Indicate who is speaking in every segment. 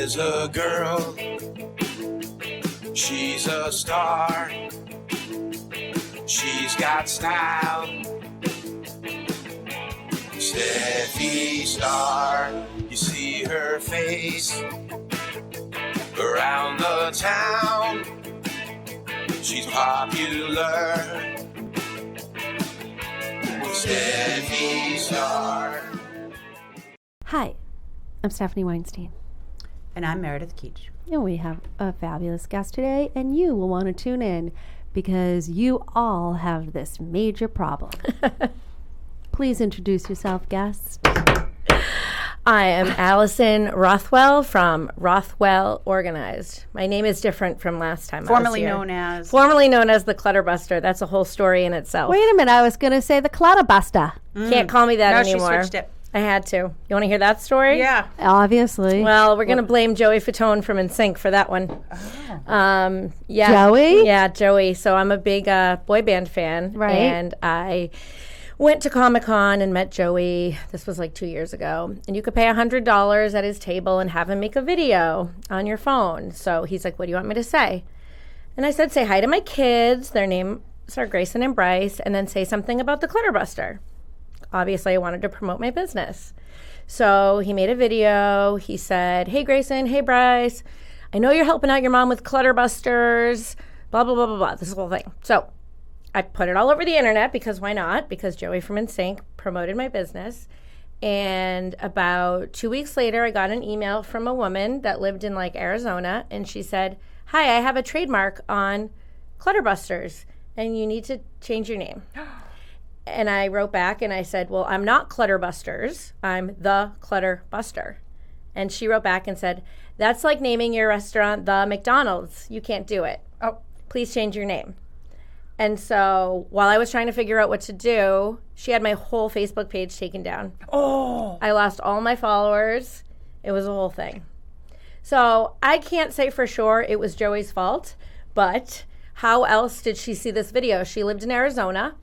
Speaker 1: There's a girl, she's a star. She's got style. Steffi Star, you see her face around the town. She's popular. Steffi Star.
Speaker 2: Hi, I'm Stephanie Weinstein.
Speaker 3: And I'm Meredith Keach.
Speaker 2: And we have a fabulous guest today, and you will want to tune in because you all have this major problem. Please introduce yourself, guest.
Speaker 4: I am Allison Rothwell from Rothwell Organized. My name is different from last time
Speaker 3: Formerly
Speaker 4: I was
Speaker 3: known
Speaker 4: here.
Speaker 3: as?
Speaker 4: Formerly known as the Clutterbuster. That's a whole story in itself.
Speaker 2: Wait a minute, I was going to say the Clutterbuster.
Speaker 4: Can't call me that
Speaker 3: No,
Speaker 4: anymore.
Speaker 3: she switched it.
Speaker 4: I had to. You want to hear that story?
Speaker 3: Yeah.
Speaker 2: Obviously.
Speaker 4: Well, we're going to blame Joey Fatone from NSYNC for that one. Yeah.
Speaker 2: Joey?
Speaker 4: Yeah, Joey. So I'm a big boy band fan.
Speaker 2: Right.
Speaker 4: And I went to Comic-Con and met Joey. This was like 2 years ago. And you could pay $100 at his table and have him make a video on your phone. So he's like, what do you want me to say? And I said, say hi to my kids. Their names are Grayson and Bryce. And then say something about the Clutterbuster. Obviously, I wanted to promote my business. So he made a video. He said, hey, Grayson. Hey, Bryce. I know you're helping out your mom with Clutterbusters. Blah, blah, blah, blah, blah. This whole thing. So I put it all over the internet because why not? Because Joey from NSYNC promoted my business. And about 2 weeks later, I got an email from a woman that lived in like Arizona. And she said, hi, I have a trademark on Clutterbusters and you need to change your name. And I wrote back and I said, well, I'm not Clutterbusters. I'm the Clutterbuster. And she wrote back and said, that's like naming your restaurant the McDonald's. You can't do it. Oh, please change your name. And so while I was trying to figure out what to do, she had my whole Facebook page taken down.
Speaker 3: Oh.
Speaker 4: I lost all my followers. It was a whole thing. So I can't say for sure it was Joey's fault, but how else did she see this video? She lived in Arizona.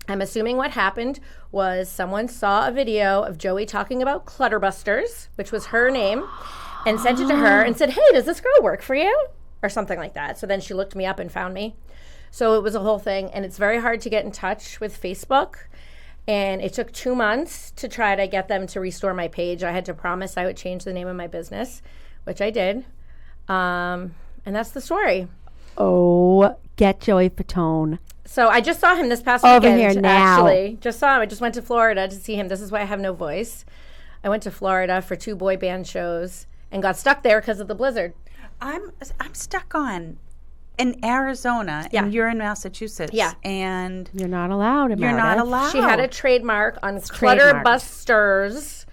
Speaker 4: I'm assuming what happened was someone saw a video of Joey talking about Clutterbusters, which was her name, and sent it to her and said, hey, does this girl work for you? Or something like that. So then she looked me up and found me. So it was a whole thing. And it's very hard to get in touch with Facebook. And it took 2 months to try to get them to restore my page. I had to promise I would change the name of my business, which I did. And that's the story.
Speaker 2: Oh, get Joey Fatone.
Speaker 4: So I just saw him this past
Speaker 2: Over
Speaker 4: weekend.
Speaker 2: here now.
Speaker 4: Actually, just saw him. I just went to Florida to see him. This is why I have no voice. I went to Florida for 2 boy band shows and got stuck there because of the blizzard.
Speaker 3: I'm stuck on in Arizona,
Speaker 4: Yeah.
Speaker 3: and you're in Massachusetts.
Speaker 4: Yeah.
Speaker 3: And
Speaker 2: You're not allowed,
Speaker 3: you're not allowed.
Speaker 4: She had a trademark on
Speaker 2: trademarked.
Speaker 4: Clutterbusters,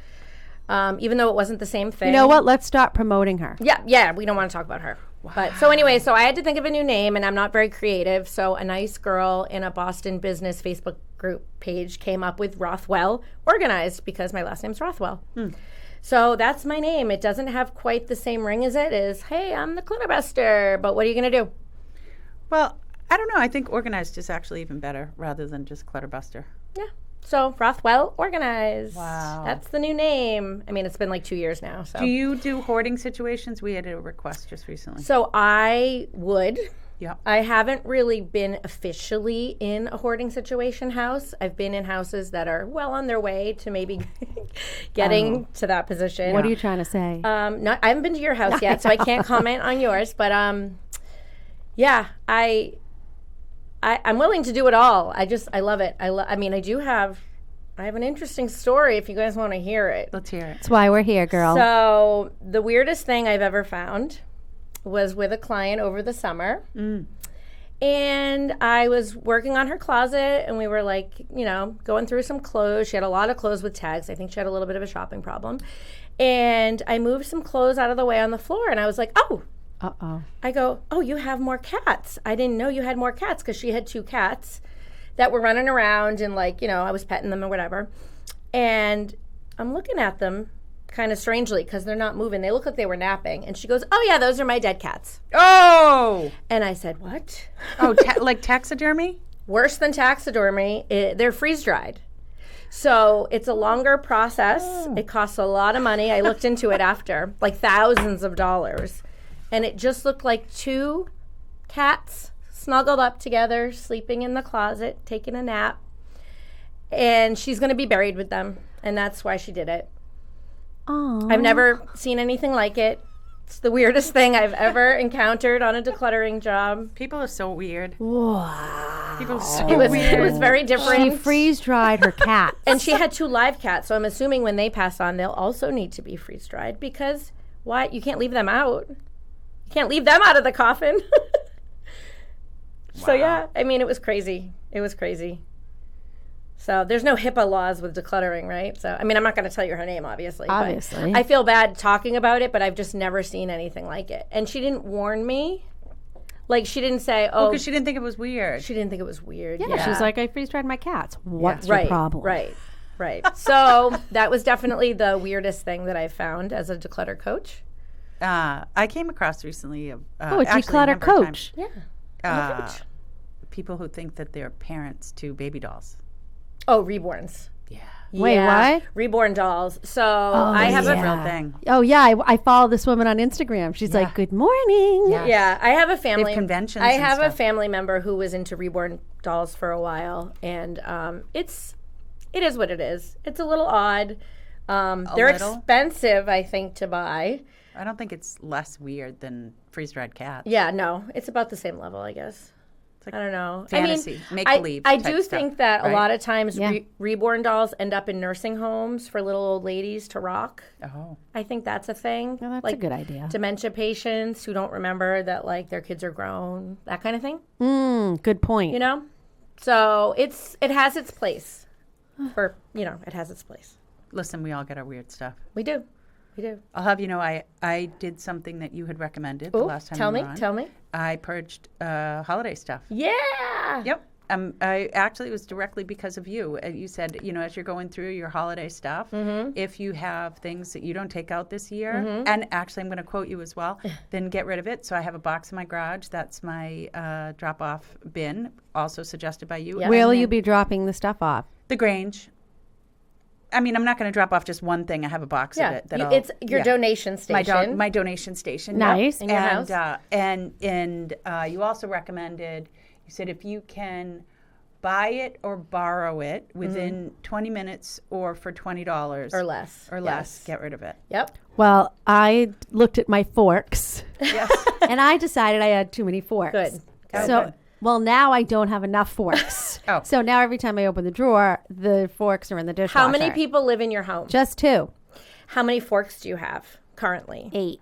Speaker 4: even though it wasn't the same thing.
Speaker 2: You know what? Let's stop promoting her.
Speaker 4: Yeah, we don't want to talk about her. Wow. But so anyway, so I had to think of a new name, and I'm not very creative. So a nice girl in a Boston business Facebook group page came up with Rothwell Organized because my last name's Rothwell. So that's my name. It doesn't have quite the same ring as it is. Hey, I'm the Clutterbuster. But what are you going to do?
Speaker 3: Well, I don't know. I think organized is actually even better rather than just Clutterbuster.
Speaker 4: Yeah. So Rothwell Organized.
Speaker 3: Wow.
Speaker 4: That's the new name. I mean, it's been like 2 years now. So.
Speaker 3: Do you do hoarding situations? We had a request just recently.
Speaker 4: So I would.
Speaker 3: Yeah.
Speaker 4: I haven't really been officially in a hoarding situation house. I've been in houses that are well on their way to maybe getting to that position.
Speaker 2: What are you trying to say?
Speaker 4: I haven't been to your house yet, so I can't comment on yours. But yeah, I'm willing to do it all. I love it. I mean, I have an interesting story if you guys want to hear it.
Speaker 3: Let's hear it.
Speaker 2: That's why we're here, girl.
Speaker 4: So the weirdest thing I've ever found was with a client over the summer. And I was working on her closet, and we were like, going through some clothes. She had a lot of clothes with tags. I think she had a little bit of a shopping problem. And I moved some clothes out of the way on the floor, and I was like, oh.
Speaker 2: Uh-oh.
Speaker 4: I go, oh, you have more cats. I didn't know you had more cats because she had 2 cats that were running around and I was petting them or whatever. And I'm looking at them kind of strangely because they're not moving. They look like they were napping. And she goes, oh, yeah, those are my dead cats.
Speaker 3: Oh!
Speaker 4: And I said, what?
Speaker 3: Oh, like taxidermy?
Speaker 4: Worse than taxidermy. They're freeze-dried. So it's a longer process. It costs a lot of money. I looked into it after, like thousands of dollars. And it just looked like 2 cats snuggled up together, sleeping in the closet, taking a nap. And she's going to be buried with them. And that's why she did it.
Speaker 2: Oh.
Speaker 4: I've never seen anything like it. It's the weirdest thing I've ever encountered on a decluttering job.
Speaker 3: People are so weird.
Speaker 2: Wow.
Speaker 3: People are so
Speaker 4: It
Speaker 3: weird.
Speaker 4: was very
Speaker 2: She
Speaker 4: different.
Speaker 2: freeze dried her cat.
Speaker 4: And she had 2 live cats, so I'm assuming when they pass on, they'll also need to be freeze dried because why? You can't leave them out. You can't leave them out of the coffin. So yeah, I mean, it was crazy. It was crazy. So there's no HIPAA laws with decluttering, right? So I mean, I'm not going to tell you her name, obviously. but
Speaker 2: Obviously.
Speaker 4: I feel bad talking about it, but I've just never seen anything like it. And she didn't warn me. Like she didn't say, "Oh,"
Speaker 3: Because she didn't think it was weird.
Speaker 4: she didn't think it was weird.
Speaker 2: Yeah, she's like, I freeze dried my cats. What's your
Speaker 4: right,
Speaker 2: problem?
Speaker 4: right. So that was definitely the weirdest thing that I found as a declutter coach.
Speaker 3: I came across recently
Speaker 2: Oh, a
Speaker 3: actually a
Speaker 2: declutter
Speaker 3: number of
Speaker 2: coach.
Speaker 4: Yeah. I'm a coach.
Speaker 3: people who think that they're parents to baby dolls.
Speaker 4: Oh, reborns.
Speaker 3: Yeah.
Speaker 2: Wait,
Speaker 4: Yeah,
Speaker 2: what?
Speaker 4: Reborn dolls. So I have
Speaker 3: It's a
Speaker 4: a
Speaker 3: real thing.
Speaker 2: Oh, yeah. I follow this woman on Instagram. She's like, good morning.
Speaker 3: Yeah.
Speaker 4: Yeah, I have a family.
Speaker 3: They have conventions
Speaker 4: I
Speaker 3: and
Speaker 4: have a
Speaker 3: stuff.
Speaker 4: family member who was into reborn dolls for a while, and it is what it is. It's a little odd. They're
Speaker 3: little?
Speaker 4: expensive, I think, to buy.
Speaker 3: I don't think it's less weird than freeze-dried cats.
Speaker 4: Yeah, no, it's about the same level, I guess.
Speaker 3: like
Speaker 4: I don't know.
Speaker 3: fantasy,
Speaker 4: I mean,
Speaker 3: make-believe
Speaker 4: I
Speaker 3: type
Speaker 4: do
Speaker 3: stuff,
Speaker 4: think that
Speaker 3: right?
Speaker 4: a lot of times
Speaker 2: Yeah.
Speaker 4: reborn dolls end up in nursing homes for little old ladies to rock.
Speaker 3: Oh.
Speaker 4: I think that's a thing.
Speaker 2: Well, that's
Speaker 4: like
Speaker 2: a good idea.
Speaker 4: dementia patients who don't remember that like their kids are grown, that kind of thing.
Speaker 2: Good point.
Speaker 4: You know, so it has its place. It has its place.
Speaker 3: Listen, we all get our weird stuff.
Speaker 4: We do.
Speaker 3: I'll have you know, I did something that you had recommended the
Speaker 4: Ooh,
Speaker 3: last time
Speaker 4: tell
Speaker 3: we
Speaker 4: me,
Speaker 3: were on.
Speaker 4: tell me.
Speaker 3: I purged holiday stuff.
Speaker 4: Yeah.
Speaker 3: Yep. I actually, it was directly because of you. You said, as you're going through your holiday stuff, if you have things that you don't take out this year, and actually I'm going to quote you as well, then get rid of it. So I have a box in my garage. That's my drop-off bin, also suggested by you.
Speaker 4: Yep.
Speaker 2: Where
Speaker 3: And
Speaker 2: will
Speaker 3: then
Speaker 2: you be dropping the stuff off?
Speaker 3: The Grange. I mean, I'm not going to drop off just one thing. I have a box of it.
Speaker 4: It's your donation station.
Speaker 3: My donation station.
Speaker 2: Nice.
Speaker 3: Yep.
Speaker 4: In your
Speaker 3: and,
Speaker 4: house?
Speaker 3: And you also recommended, you said if you can buy it or borrow it within 20 minutes or for $20.
Speaker 4: Or less.
Speaker 3: Yes. Get rid of it.
Speaker 4: Yep.
Speaker 2: Well, I looked at my forks
Speaker 3: Yes.
Speaker 2: and I decided I had too many forks.
Speaker 4: Good.
Speaker 2: So,
Speaker 3: good.
Speaker 2: well, now I don't have enough forks.
Speaker 3: Oh.
Speaker 2: So now every time I open the drawer, the forks are in the dishwasher.
Speaker 4: How many people live in your home?
Speaker 2: Just 2.
Speaker 4: How many forks do you have currently?
Speaker 2: 8.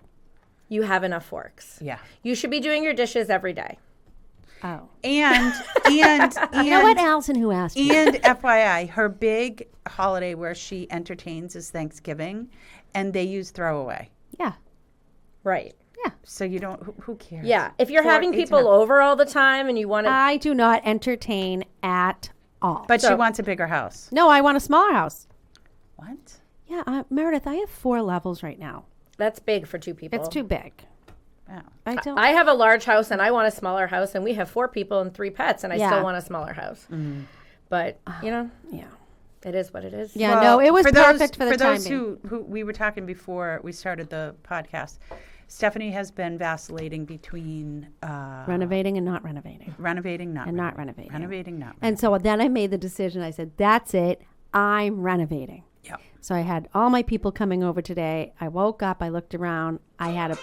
Speaker 4: You have enough forks.
Speaker 3: Yeah.
Speaker 4: You should be doing your dishes every day.
Speaker 2: Oh.
Speaker 3: And
Speaker 2: You know what, Allison, who asked me?
Speaker 3: And FYI, her big holiday where she entertains is Thanksgiving, and they use throwaway.
Speaker 2: Yeah.
Speaker 4: Right.
Speaker 3: So you don't, who cares?
Speaker 4: Yeah. If you're
Speaker 3: 4,
Speaker 4: having
Speaker 3: 8 to
Speaker 4: people
Speaker 3: 9.
Speaker 4: over all the time and you want to.
Speaker 2: I do not entertain at all.
Speaker 3: But she
Speaker 4: So-
Speaker 3: wants a bigger house.
Speaker 2: No, I want a smaller house.
Speaker 3: What?
Speaker 2: Yeah, Meredith, I have 4 levels right now.
Speaker 4: That's big for 2 people.
Speaker 2: It's too big.
Speaker 3: Oh.
Speaker 2: I don't.
Speaker 4: I have a large house and I want a smaller house, and we have 4 people and 3 pets, and I
Speaker 2: Yeah.
Speaker 4: still want a smaller house. But,
Speaker 2: yeah.
Speaker 4: it is what it is.
Speaker 2: Yeah, no, it was perfect for the time
Speaker 3: those
Speaker 2: being.
Speaker 3: who we were talking before we started the podcast, Stephanie has been vacillating between
Speaker 2: Renovating and not renovating.
Speaker 3: renovating, not
Speaker 2: And not
Speaker 3: renovating.
Speaker 2: renovating.
Speaker 3: Renovating, not
Speaker 2: And so then I made the decision. I said, that's it. I'm renovating.
Speaker 3: Yep.
Speaker 2: So I had all my people coming over today. I woke up. I looked around. I had a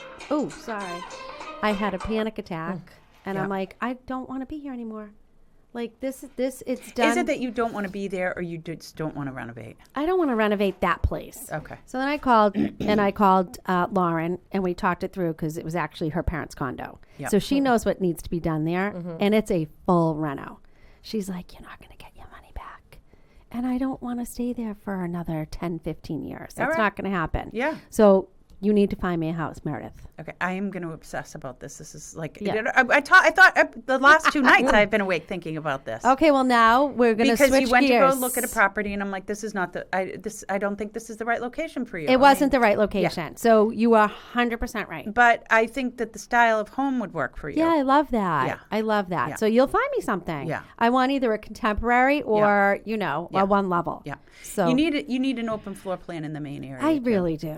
Speaker 2: panic attack. And
Speaker 3: Yep.
Speaker 2: I'm like, I don't want to be here anymore. Like it's done.
Speaker 3: Is it that you don't want to be there, or you just don't want to renovate?
Speaker 2: I don't want to renovate that place.
Speaker 3: Okay.
Speaker 2: So then I called Lauren and we talked it through because it was actually her parents' condo.
Speaker 3: Yep.
Speaker 2: So she knows what needs to be done there, and it's a full reno. She's like, you're not going to get your money back. And I don't want to stay there for another 10, 15 years. That's
Speaker 3: right.
Speaker 2: not going to happen.
Speaker 3: Yeah.
Speaker 2: So You need to find me a house, Meredith.
Speaker 3: Okay, I am going to obsess about this. This is like
Speaker 2: Yeah.
Speaker 3: I thought the last 2 nights I've been awake thinking about this.
Speaker 2: Okay, well now we're going to switch
Speaker 3: Because you went
Speaker 2: gears.
Speaker 3: to go look at a property, and I'm like, this is not I don't think this is the right location for you.
Speaker 2: It wasn't the right location. So you are 100% right.
Speaker 3: But I think that the style of home would work for you.
Speaker 2: Yeah, I love that.
Speaker 3: Yeah.
Speaker 2: I love that.
Speaker 3: Yeah.
Speaker 2: So you'll find me something.
Speaker 3: Yeah.
Speaker 2: I want either a contemporary or, a one level.
Speaker 3: Yeah.
Speaker 2: So
Speaker 3: you need an open floor plan in the main area.
Speaker 2: I
Speaker 3: too.
Speaker 2: really do.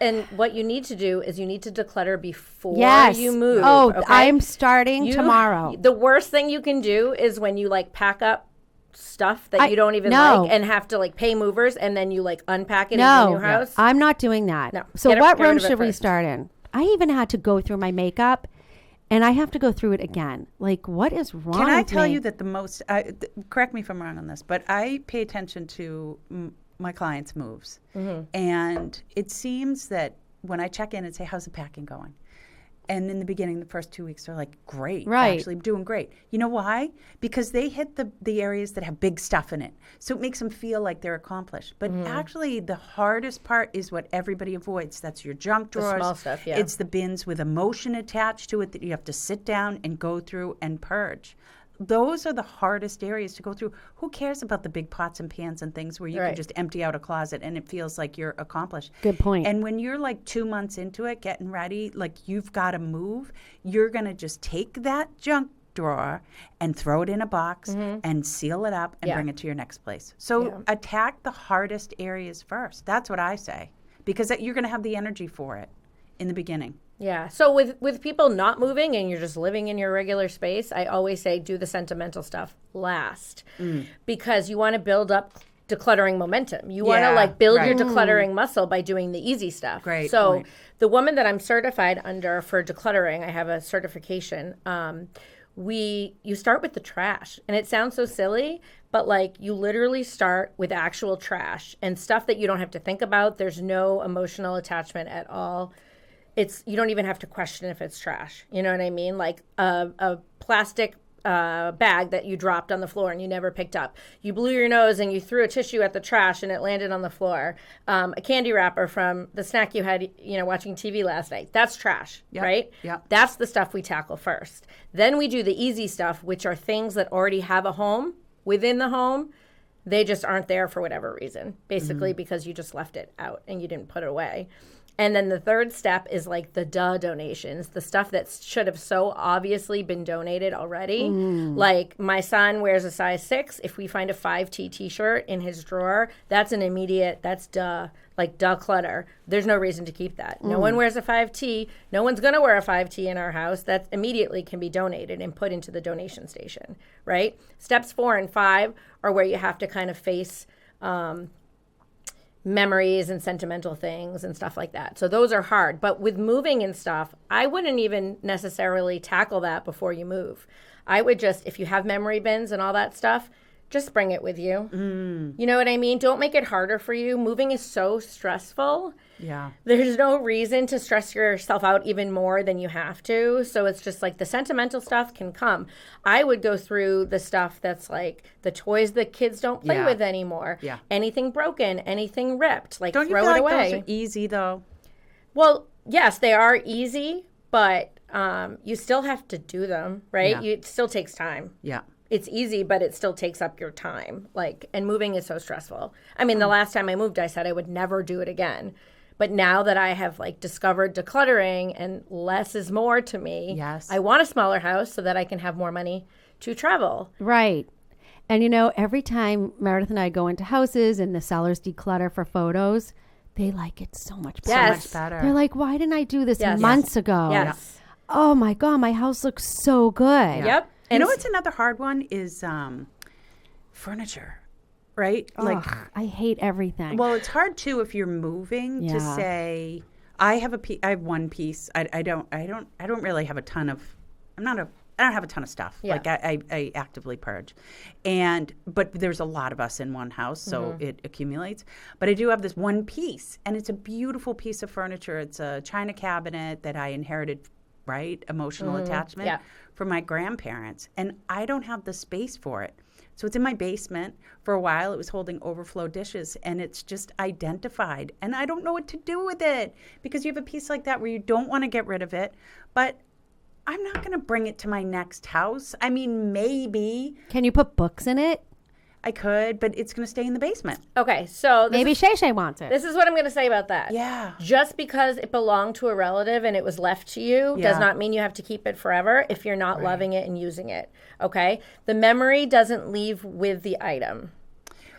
Speaker 4: And what you need to do is you need to declutter before
Speaker 2: Yes.
Speaker 4: you move.
Speaker 2: Oh,
Speaker 4: okay?
Speaker 2: I'm starting tomorrow.
Speaker 4: The worst thing you can do is when you like pack up stuff that you don't even
Speaker 2: no.
Speaker 4: like and have to like pay movers and then you like unpack it in
Speaker 2: No,
Speaker 4: your new house.
Speaker 2: I'm not doing that.
Speaker 4: No.
Speaker 2: So
Speaker 4: Get
Speaker 2: what
Speaker 4: rid
Speaker 2: room
Speaker 4: of it
Speaker 2: should we
Speaker 4: first.
Speaker 2: start in? I even had to go through my makeup, and I have to go through it again. Like, what is wrong
Speaker 3: Can I
Speaker 2: with
Speaker 3: tell
Speaker 2: me?
Speaker 3: you that the most, correct me if I'm wrong on this, but I pay attention to my clients' moves.
Speaker 2: Mm-hmm.
Speaker 3: And it seems that when I check in and say, how's the packing going? And in the beginning, the first 2 weeks, they're like, great,
Speaker 2: Right.
Speaker 3: actually doing great. You know why? Because they hit the areas that have big stuff in it. So it makes them feel like they're accomplished. But actually, the hardest part is what everybody avoids. That's your junk drawers.
Speaker 4: small stuff, yeah.
Speaker 3: It's the bins with emotion attached to it that you have to sit down and go through and purge. Those are the hardest areas to go through. Who cares about the big pots and pans and things where you
Speaker 4: Right.
Speaker 3: can just empty out a closet and it feels like you're accomplished?
Speaker 2: Good point.
Speaker 3: And when you're like 2 months into it, getting ready, like you've got to move, you're going to just take that junk drawer and throw it in a box and seal it up and
Speaker 4: Yeah.
Speaker 3: bring it to your next place. So attack the hardest areas first. That's what I say, because you're going to have the energy for it in the beginning.
Speaker 4: Yeah. So with people not moving and you're just living in your regular space, I always say do the sentimental stuff last because you want to build up decluttering momentum. You want to
Speaker 3: Yeah,
Speaker 4: like build your
Speaker 3: right.
Speaker 4: decluttering muscle by doing the easy stuff.
Speaker 3: Great
Speaker 4: So
Speaker 3: point.
Speaker 4: the woman that I'm certified under for decluttering, I have a certification. You start with the trash, and it sounds so silly, but like you literally start with actual trash and stuff that you don't have to think about. There's no emotional attachment at all. You don't even have to question if it's trash. You know what I mean? Like a plastic bag that you dropped on the floor and you never picked up. You blew your nose and you threw a tissue at the trash and it landed on the floor. A candy wrapper from the snack you had, watching TV last night. That's trash, right?
Speaker 3: Yep.
Speaker 4: That's the stuff we tackle first. Then we do the easy stuff, which are things that already have a home within the home. They just aren't there for whatever reason, basically because you just left it out and you didn't put it away. And then the third step is like the donations, the stuff that should have so obviously been donated already. Like my son wears a size 6. If we find a 5T t-shirt in his drawer, that's an immediate, like clutter. There's no reason to keep that. No one wears a 5T. No one's going to wear a 5T in our house. That immediately can be donated and put into the donation station, right? Steps 4 and 5 are where you have to kind of face memories and sentimental things and stuff like that. So those are hard. But with moving and stuff, I wouldn't even necessarily tackle that before you move. I would just, if you have memory bins and all that stuff, just bring it with you. You know what I mean? Don't make it harder for you. Moving is so stressful.
Speaker 3: Yeah.
Speaker 4: There's no reason to stress yourself out even more than you have to. So it's just like the sentimental stuff can come. I would go through the stuff that's like the toys that kids don't play with anymore.
Speaker 3: Yeah.
Speaker 4: Anything broken, anything ripped, like
Speaker 3: Don't you
Speaker 4: throw
Speaker 3: feel
Speaker 4: it
Speaker 3: like
Speaker 4: away.
Speaker 3: those are easy though?
Speaker 4: Well, yes, they are easy, but you still have to do them, right?
Speaker 3: Yeah.
Speaker 4: It still takes time.
Speaker 3: Yeah.
Speaker 4: It's easy, but it still takes up your time. And moving is so stressful. I mean, the last time I moved, I said I would never do it again. But now that I have discovered decluttering and less is more to me,
Speaker 3: Yes.
Speaker 4: I want a smaller house so that I can have more money to travel.
Speaker 2: Right. And every time Meredith and I go into houses and the sellers declutter for photos, they like it so much better.
Speaker 4: Yes.
Speaker 3: Much better.
Speaker 2: They're like, why didn't I do this
Speaker 4: Yes.
Speaker 2: months ago?
Speaker 4: Yes.
Speaker 2: Oh my God, my house looks so good.
Speaker 4: Yep.
Speaker 3: You know what's another hard one is furniture, right?
Speaker 2: Ugh, I hate everything.
Speaker 3: Well, it's hard too if you're moving to
Speaker 2: Yeah.
Speaker 3: say, I have one piece. I don't really have a ton of. I don't have a ton of stuff.
Speaker 4: Yeah.
Speaker 3: Like I actively purge, but there's a lot of us in one house, so it accumulates. But I do have this one piece, and it's a beautiful piece of furniture. It's a china cabinet that I inherited. Right? Emotional attachment
Speaker 4: Yeah.
Speaker 3: from my grandparents. And I don't have the space for it. So it's in my basement. For a while, it was holding overflow dishes, and it's just identified. And I don't know what to do with it because you have a piece like that where you don't want to get rid of it, but I'm not going to bring it to my next house. I mean, maybe
Speaker 2: Can you put books in it?
Speaker 3: I could, but it's going to stay in the basement.
Speaker 4: Okay, so
Speaker 2: Maybe Shay Shay wants it.
Speaker 4: this is what I'm going to say about that.
Speaker 3: Yeah.
Speaker 4: Just because it belonged to a relative and it was left to you does
Speaker 3: Yeah.
Speaker 4: not mean you have to keep it forever if you're not loving it and using it. Okay? The memory doesn't leave with the item.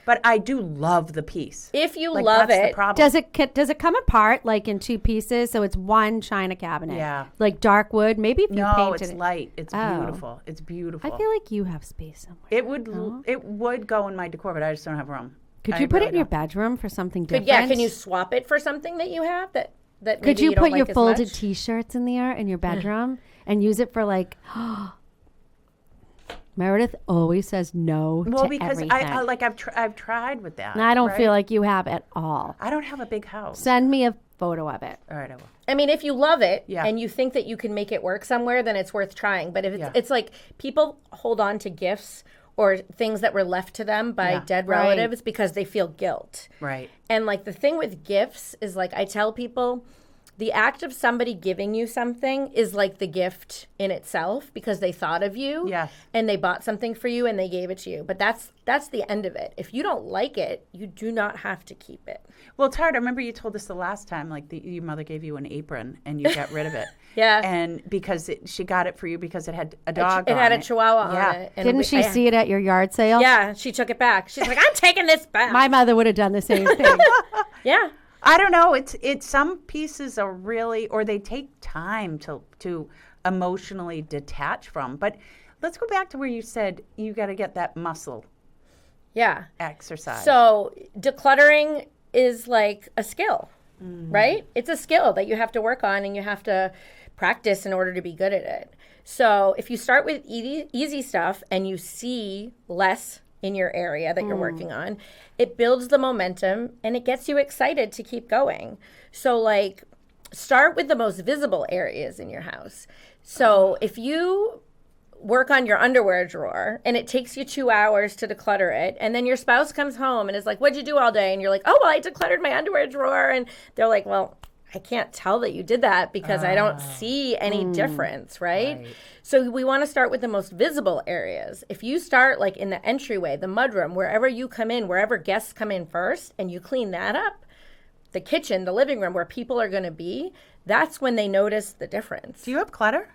Speaker 3: But I do love the piece.
Speaker 4: If you
Speaker 3: Like,
Speaker 4: love
Speaker 3: that's the
Speaker 4: it,
Speaker 3: problem.
Speaker 2: Does it come apart like in two pieces? So it's one china cabinet.
Speaker 3: Yeah.
Speaker 2: Like dark wood. Maybe if you
Speaker 3: No,
Speaker 2: painted
Speaker 3: it's
Speaker 2: it.
Speaker 3: light. It's
Speaker 2: Oh.
Speaker 3: beautiful. It's beautiful.
Speaker 2: I feel like you have space somewhere.
Speaker 3: it would go in my decor, but I just don't have room.
Speaker 2: Could
Speaker 3: I
Speaker 2: you put it
Speaker 3: really
Speaker 2: in your
Speaker 3: don't.
Speaker 2: bedroom for something different?
Speaker 4: can you swap it for something that you have that maybe
Speaker 2: Could you
Speaker 4: don't
Speaker 2: put your
Speaker 4: like as
Speaker 2: folded
Speaker 4: much?
Speaker 2: T-shirts in there in your bedroom and use it for like? Meredith always says no
Speaker 3: Well,
Speaker 2: to
Speaker 3: because
Speaker 2: everything.
Speaker 3: I've tried with that.
Speaker 2: And I don't
Speaker 3: right?
Speaker 2: feel like you have at all.
Speaker 3: I don't have a big house.
Speaker 2: Send me a photo of it.
Speaker 3: All right, I will.
Speaker 4: I mean, if you love it
Speaker 3: Yeah.
Speaker 4: and you think that you can make it work somewhere, then it's worth trying. But if it's,
Speaker 3: Yeah.
Speaker 4: it's like people hold on to gifts or things that were left to them by
Speaker 3: Yeah.
Speaker 4: dead
Speaker 2: Right.
Speaker 4: relatives because they feel guilt.
Speaker 3: Right.
Speaker 4: And like the thing with gifts is like I tell people the act of somebody giving you something is like the gift in itself because they thought of you
Speaker 3: Yes.
Speaker 4: and they bought something for you and they gave it to you. But that's the end of it. If you don't like it, you do not have to keep it.
Speaker 3: Well, it's hard. I remember you told us the last time, like your mother gave you an apron and you got rid of it.
Speaker 4: Yeah.
Speaker 3: And because she got it for you because it had a dog
Speaker 4: It
Speaker 3: on
Speaker 4: had a
Speaker 3: it.
Speaker 4: chihuahua
Speaker 3: Yeah.
Speaker 4: on it. And
Speaker 2: Didn't she see it at your yard sale?
Speaker 4: Yeah, she took it back. She's like, I'm taking this back.
Speaker 2: My mother would have done the same thing.
Speaker 4: Yeah.
Speaker 3: I don't know. It's some pieces are really, or they take time to emotionally detach from. But let's go back to where you said you got to get that muscle
Speaker 4: Yeah.
Speaker 3: exercise.
Speaker 4: So decluttering is like a skill, right? It's a skill that you have to work on and you have to practice in order to be good at it. So if you start with easy stuff and you see less in your area that you're working on, it builds the momentum and it gets you excited to keep going. So like start with the most visible areas in your house. So if you work on your underwear drawer and it takes you 2 hours to declutter it, and then your spouse comes home and is like, what'd you do all day? And you're like, oh, well, I decluttered my underwear drawer. And they're like, well, I can't tell that you did that because I don't see any difference, right? So we want to start with the most visible areas. If you start like in the entryway, the mudroom, wherever you come in, wherever guests come in first, and you clean that up, the kitchen, the living room, where people are going to be, that's when they notice the difference.
Speaker 3: do you have clutter?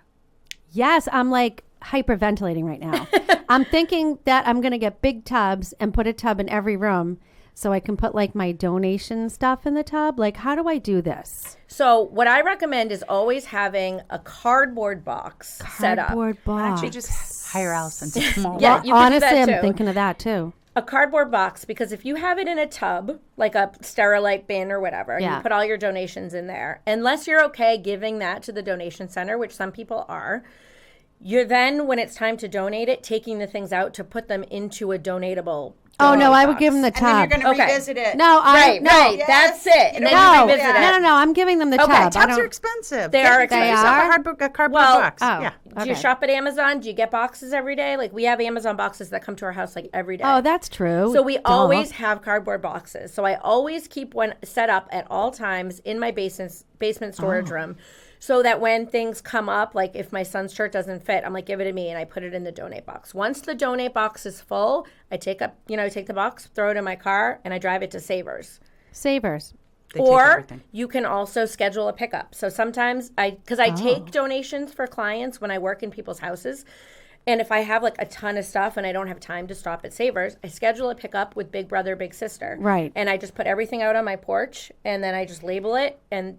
Speaker 2: Yes, I'm like hyperventilating right now. I'm thinking that I'm going to get big tubs and put a tub in every room so I can put like my donation stuff in the tub. Like, how do I do this?
Speaker 4: So what I recommend is always having a cardboard box set up.
Speaker 2: Cardboard box.
Speaker 3: Actually, just hire Allison tomorrow.
Speaker 4: Yeah,
Speaker 2: Well,
Speaker 4: you can do
Speaker 2: honestly,
Speaker 4: that
Speaker 2: I'm
Speaker 4: too.
Speaker 2: thinking of that too.
Speaker 4: A cardboard box, because if you have it in a tub, like a Sterilite bin or whatever, and
Speaker 2: Yeah.
Speaker 4: you put all your donations in there, unless you're okay giving that to the donation center, which some people are, you're then, when it's time to donate it, taking the things out to put them into a donatable
Speaker 2: Oh no, I would
Speaker 4: box.
Speaker 2: give them the
Speaker 3: And then you're
Speaker 2: tub.
Speaker 3: going to
Speaker 4: Okay.
Speaker 3: revisit it.
Speaker 2: No,
Speaker 4: Right,
Speaker 2: no,
Speaker 4: right.
Speaker 3: Yes.
Speaker 4: That's it. And then
Speaker 2: no,
Speaker 4: you revisit it.
Speaker 2: no. I'm giving them the
Speaker 4: Okay,
Speaker 2: tub. I
Speaker 3: Tubs
Speaker 2: don't-
Speaker 3: are expensive.
Speaker 4: They
Speaker 3: Get
Speaker 4: are
Speaker 3: yourself
Speaker 2: expensive.
Speaker 3: a cardboard
Speaker 4: Well,
Speaker 3: box.
Speaker 2: oh.
Speaker 3: Yeah.
Speaker 4: Do you
Speaker 2: Okay.
Speaker 4: shop at Amazon? Do you get boxes every day? Like we have Amazon boxes that come to our house like every day.
Speaker 2: Oh, that's true.
Speaker 4: So we
Speaker 2: Duh.
Speaker 4: always have cardboard boxes. So I always keep one set up at all times in my basement storage room, so that when things come up, like if my son's shirt doesn't fit, I'm like, give it to me, and I put it in the donate box. Once the donate box is full, I take the box, throw it in my car, and I drive it to Savers.
Speaker 2: Savers.
Speaker 3: They take
Speaker 4: Or
Speaker 3: everything.
Speaker 4: you can also schedule a pickup. So sometimes because I take donations for clients when I work in people's houses. And if I have like a ton of stuff and I don't have time to stop at Savers, I schedule a pickup with Big Brother, Big Sister.
Speaker 2: Right.
Speaker 4: And I just put everything out on my porch and then I just label it and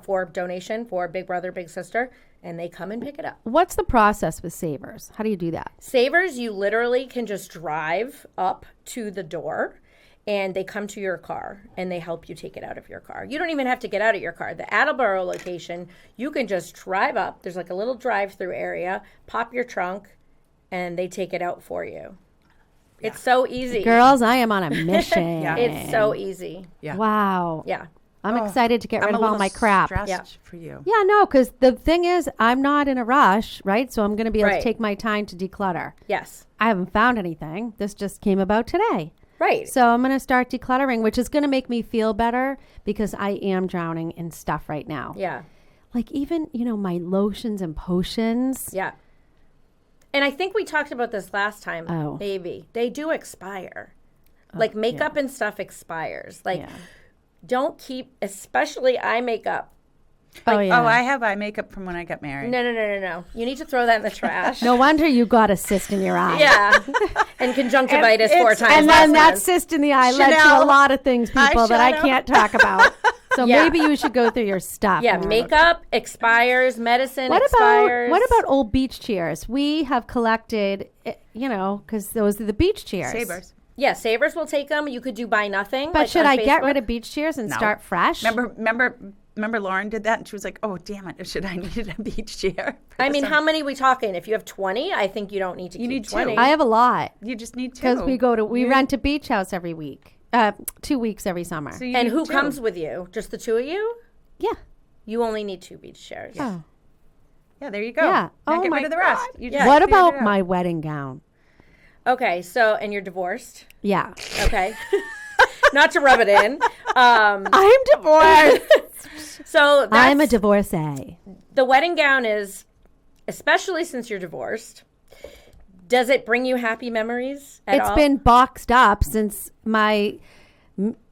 Speaker 4: for donation for Big Brother, Big Sister. And they come and pick it up.
Speaker 2: What's the process with Savers? How do you do that?
Speaker 4: Savers, you literally can just drive up to the door and they come to your car and they help you take it out of your car. You don't even have to get out of your car. The Attleboro location, you can just drive up. There's like a little drive-through area, pop your trunk, and they take it out for you. It's so easy.
Speaker 2: Girls, I am on a mission.
Speaker 4: It's so easy.
Speaker 3: Yeah.
Speaker 2: Wow.
Speaker 4: Yeah.
Speaker 2: I'm excited to get rid
Speaker 3: I'm
Speaker 2: of
Speaker 3: a
Speaker 2: all
Speaker 3: little
Speaker 2: my crap.
Speaker 3: stressed
Speaker 4: Yeah.
Speaker 3: for you.
Speaker 2: Yeah, no, because the thing is, I'm not in a rush, right? So I'm going to be able
Speaker 4: Right.
Speaker 2: to take my time to declutter.
Speaker 4: Yes.
Speaker 2: I haven't found anything. This just came about today.
Speaker 4: Right.
Speaker 2: So I'm going to start decluttering, which is going to make me feel better because I am drowning in stuff right now.
Speaker 4: Yeah.
Speaker 2: Like even, my lotions and potions.
Speaker 4: Yeah. And I think we talked about this last time.
Speaker 2: Oh.
Speaker 4: Maybe. They do expire. Like makeup and stuff expires. Like don't keep, especially eye makeup.
Speaker 2: Oh, yeah.
Speaker 3: Oh, I have eye makeup from when I got married.
Speaker 4: No. You need to throw that in the trash.
Speaker 2: No wonder you got a cyst in your eye.
Speaker 4: Yeah. And conjunctivitis 4 times.
Speaker 2: And then that cyst in the eye led to a
Speaker 3: Chanel
Speaker 2: lot of things, people, that I
Speaker 3: eyeshadow.
Speaker 2: can't talk about. So
Speaker 4: Yeah.
Speaker 2: maybe you should go through your stuff.
Speaker 4: Yeah,
Speaker 2: Meredith.
Speaker 4: makeup expires, medicine
Speaker 2: What
Speaker 4: expires.
Speaker 2: about old beach chairs? We have collected, because those are the beach chairs.
Speaker 3: Savers.
Speaker 4: Yeah, Savers will take them. You could do buy nothing.
Speaker 2: But
Speaker 4: like
Speaker 2: should
Speaker 4: on
Speaker 2: I get
Speaker 4: Facebook.
Speaker 2: rid of beach chairs and start fresh?
Speaker 3: Remember Lauren did that, and she was like, "Oh, damn it! Should I needed a beach chair?"
Speaker 4: I mean, how many are we talking? If you have 20, I think you don't need to keep
Speaker 3: need
Speaker 4: 20.
Speaker 3: two.
Speaker 2: I have a lot
Speaker 3: You just need two.
Speaker 2: because we rent a beach house every week, 2 weeks every summer.
Speaker 3: So you
Speaker 4: And
Speaker 3: need
Speaker 4: who
Speaker 3: two.
Speaker 4: comes with you? Just the two of you?
Speaker 2: Yeah.
Speaker 4: You only need 2 beach chairs.
Speaker 2: Oh.
Speaker 3: Yeah, there you go.
Speaker 2: Yeah.
Speaker 3: Now
Speaker 2: Oh
Speaker 3: get
Speaker 2: my
Speaker 3: rid of the rest.
Speaker 2: God.
Speaker 3: You just
Speaker 2: What
Speaker 3: figured
Speaker 2: about
Speaker 3: it out.
Speaker 2: my wedding gown?
Speaker 4: Okay, so, and you're divorced?
Speaker 2: Yeah.
Speaker 4: Okay. Not to rub it in.
Speaker 2: I'm divorced.
Speaker 4: So that's,
Speaker 2: I'm a divorcee.
Speaker 4: the wedding gown is, especially since you're divorced, does it bring you happy memories at
Speaker 2: It's
Speaker 4: all?
Speaker 2: been boxed up since my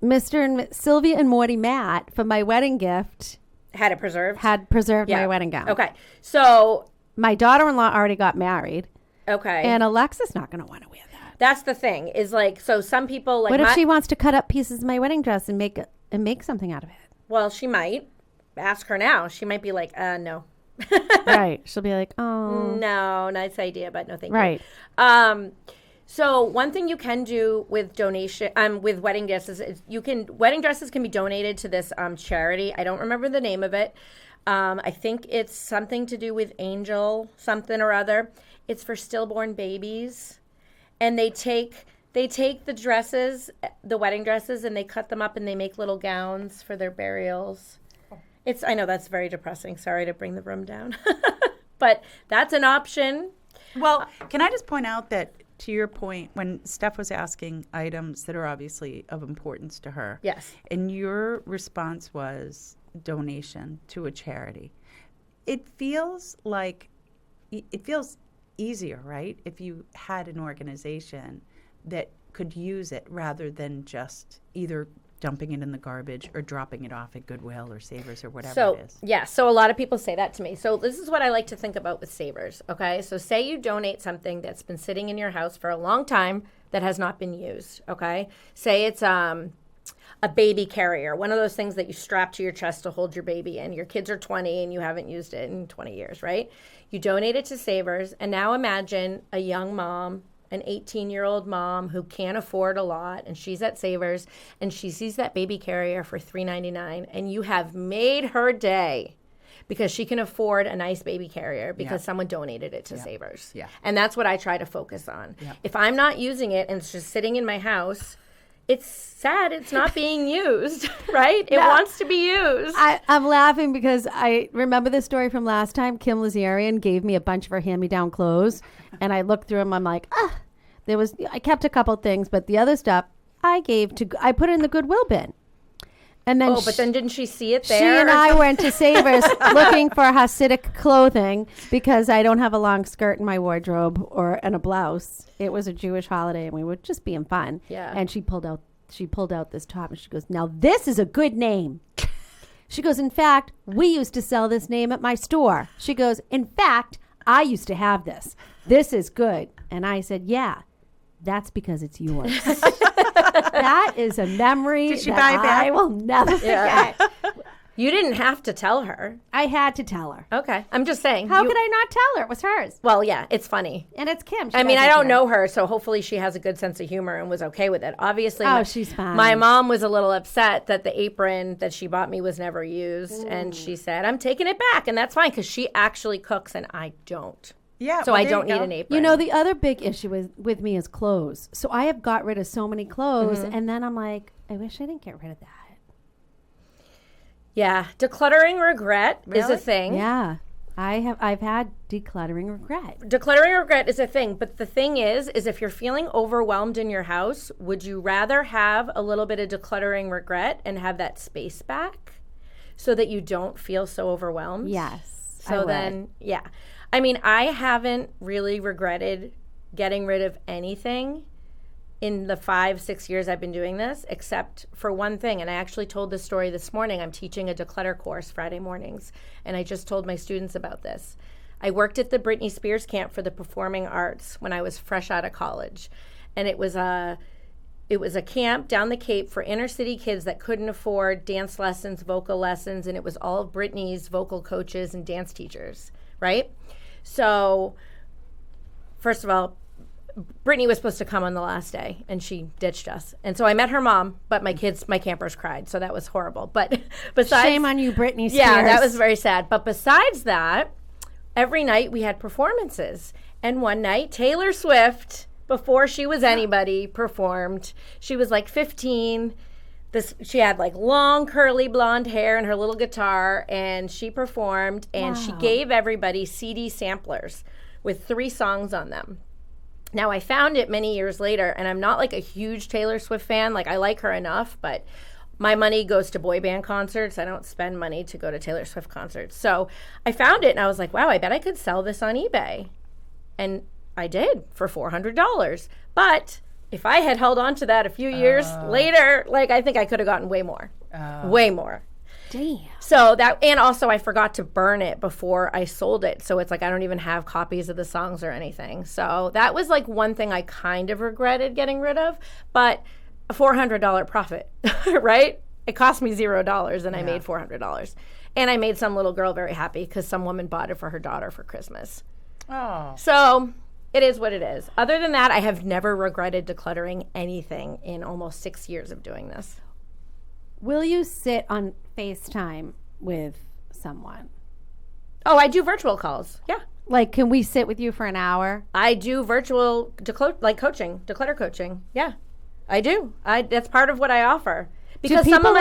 Speaker 2: Mr. and Sylvia and Morty Matt for my wedding gift
Speaker 4: Had it preserved?
Speaker 2: had preserved
Speaker 4: Yeah.
Speaker 2: my wedding gown.
Speaker 4: Okay. So,
Speaker 2: My daughter-in-law already got married,
Speaker 4: okay.
Speaker 2: and Alexa's not going to want to wear that.
Speaker 4: That's the thing is like, so some people like,
Speaker 2: What if she wants to cut up pieces of my wedding dress and make something out of it?
Speaker 4: well, she might ask her now. She might be like, no.
Speaker 2: Right. She'll be like, oh.
Speaker 4: No, nice idea, but no thank
Speaker 2: Right.
Speaker 4: you. So one thing you can do with donation, with wedding gifts is wedding dresses can be donated to this charity. I don't remember the name of it. I think it's something to do with Angel something or other. It's for stillborn babies, and they take the dresses, the wedding dresses, and they cut them up and they make little gowns for their burials. I know that's very depressing. Sorry to bring the room down, but that's an option.
Speaker 3: Well, can I just point out that, to your point, when Steph was asking items that are obviously of importance to her,
Speaker 4: Yes.
Speaker 3: and your response was donation to a charity, it feels easier, right? If you had an organization that could use it rather than just either dumping it in the garbage or dropping it off at Goodwill or Savers or whatever it is.
Speaker 4: Yeah, so a lot of people say that to me. So this is what I like to think about with Savers, okay? So say you donate something that's been sitting in your house for a long time that has not been used, okay? Say it's a baby carrier, one of those things that you strap to your chest to hold your baby in. Your kids are 20 and you haven't used it in 20 years, right? You donate it to Savers, and now imagine a young mom, an 18-year-old mom who can't afford a lot, and she's at Savers, and she sees that baby carrier for $3.99, and you have made her day because she can afford a nice baby carrier because someone donated it to Savers.
Speaker 3: Yeah.
Speaker 4: And that's what I try to focus on.
Speaker 3: Yeah.
Speaker 4: If I'm not using it and it's just sitting in my house, it's sad it's not being used, right? It wants to be used.
Speaker 2: I'm laughing because I remember the story from last time. Kim Lazarian gave me a bunch of her hand-me-down clothes, and I looked through them. I'm like, I kept a couple things, but the other stuff I put it in the Goodwill bin. And then
Speaker 4: but then didn't she see it
Speaker 2: she
Speaker 4: there?
Speaker 2: and I went to Savers looking for Hasidic clothing because I don't have a long skirt in my wardrobe and a blouse. It was a Jewish holiday, and we were just being fun.
Speaker 4: Yeah.
Speaker 2: And she pulled out this top, and she goes, "Now this is a good name." She goes, "In fact, we used to sell this name at my store." She goes, "In fact, I used to have this. This is good." And I said, "Yeah, that's because it's yours." That is a memory
Speaker 3: Did she
Speaker 2: that
Speaker 3: buy it back?
Speaker 2: I will never forget.
Speaker 4: You didn't have to tell her.
Speaker 2: I had to tell her.
Speaker 4: Okay. I'm just saying.
Speaker 2: How could I not tell her? It was hers.
Speaker 4: Well, yeah, it's funny.
Speaker 2: And it's Kim. She
Speaker 4: I mean, I
Speaker 2: doesn't
Speaker 4: don't
Speaker 2: care.
Speaker 4: know her, so hopefully she has a good sense of humor and was okay with it. Obviously,
Speaker 2: She's fine.
Speaker 4: my mom was a little upset that the apron that she bought me was never used, and she said, "I'm taking it back," and that's fine because she actually cooks and I don't.
Speaker 3: Yeah,
Speaker 4: So
Speaker 3: well,
Speaker 4: I
Speaker 3: there you
Speaker 4: don't need
Speaker 3: go.
Speaker 4: an apron.
Speaker 2: You know, the other big issue with me is clothes. So I have got rid of so many clothes, and then I'm like, I wish I didn't get rid of that.
Speaker 4: Yeah, decluttering regret is a
Speaker 3: Really?
Speaker 4: thing.
Speaker 2: Yeah. I've had decluttering regret.
Speaker 4: Decluttering regret is a thing, but the thing is if you're feeling overwhelmed in your house, would you rather have a little bit of decluttering regret and have that space back so that you don't feel so overwhelmed?
Speaker 2: Yes. I
Speaker 4: So
Speaker 2: would.
Speaker 4: then, yeah. I mean, I haven't really regretted getting rid of anything in the 5-6 years I've been doing this, except for one thing. And I actually told this story this morning. I'm teaching a declutter course Friday mornings, and I just told my students about this. I worked at the Britney Spears camp for the performing arts when I was fresh out of college. And it was a camp down the Cape for inner city kids that couldn't afford dance lessons, vocal lessons, and it was all of Britney's vocal coaches and dance teachers, right? So, first of all, Brittany was supposed to come on the last day, and she ditched us. And so I met her mom, but my campers cried, so that was horrible. But besides...
Speaker 2: Shame on you, Britney Spears.
Speaker 4: Yeah, that was very sad. But besides that, every night we had performances. And one night, Taylor Swift, before she was anybody, performed. She was like 15. She had like long curly blonde hair and her little guitar, and she performed, and she gave everybody CD samplers with 3 songs on them. Now, I found it many years later, and I'm not like a huge Taylor Swift fan. Like, I like her enough, but my money goes to boy band concerts. I don't spend money to go to Taylor Swift concerts. So I found it, and I was like, wow, I bet I could sell this on eBay. And I did for $400. But if I had held on to that a few years later, like, I think I could have gotten way more. Way more.
Speaker 2: Damn.
Speaker 4: So that, and also I forgot to burn it before I sold it. So it's like I don't even have copies of the songs or anything. So that was like one thing I kind of regretted getting rid of, but a $400 profit, right? It cost me $0 and I made $400. And I made some little girl very happy because some woman bought it for her daughter for Christmas.
Speaker 3: Oh.
Speaker 4: So it is what it is. Other than that, I have never regretted decluttering anything in almost 6 years of doing this.
Speaker 2: Will you sit on FaceTime with someone?
Speaker 4: Oh, I do virtual calls. Yeah.
Speaker 2: Like, can we sit with you for an hour?
Speaker 4: I do virtual coaching, declutter coaching. Yeah, I do. That's part of what I offer. Because some of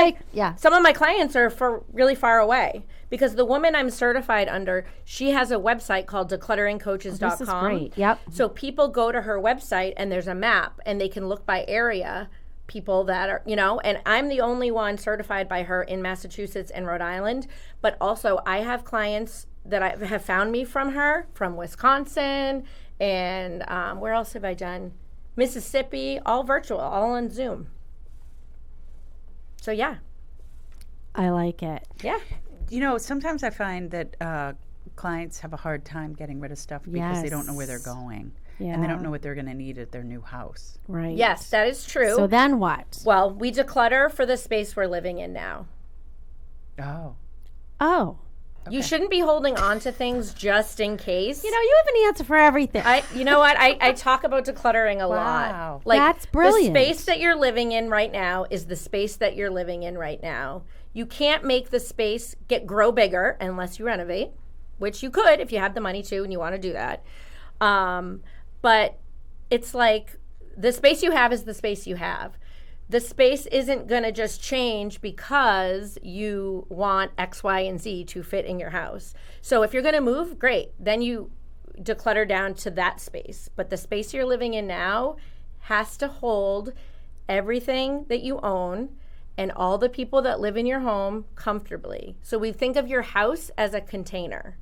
Speaker 4: my clients are really far away. Because the woman I'm certified under, she has a website called declutteringcoaches.com.
Speaker 2: This is great. Yep.
Speaker 4: So people go to her website and there's a map and they can look by area, people that are, and I'm the only one certified by her in Massachusetts and Rhode Island. But also I have clients that have found me from her, from Wisconsin, and where else have I done? Mississippi, all virtual, all on Zoom. So yeah.
Speaker 2: I like it.
Speaker 4: Yeah.
Speaker 3: Sometimes I find that clients have a hard time getting rid of stuff because they don't know where they're going.
Speaker 2: Yeah.
Speaker 3: And they don't know what they're going to need at their new house.
Speaker 2: Right.
Speaker 4: Yes, that is true.
Speaker 2: So then what?
Speaker 4: Well, we declutter for the space we're living in now.
Speaker 3: Oh.
Speaker 2: Oh.
Speaker 3: Okay.
Speaker 4: You shouldn't be holding on to things just in case.
Speaker 2: You have an answer for everything.
Speaker 4: You know what? I talk about decluttering a lot. Like,
Speaker 2: that's brilliant.
Speaker 4: The space that you're living in right now is the space that you're living in right now. You can't make the space grow bigger unless you renovate, which you could if you have the money to and you want to do that. But it's like the space you have is the space you have. The space isn't going to just change because you want X, Y, and Z to fit in your house. So if you're going to move, great. Then you declutter down to that space. But the space you're living in now has to hold everything that you own and all the people that live in your home comfortably. So we think of your house as a container,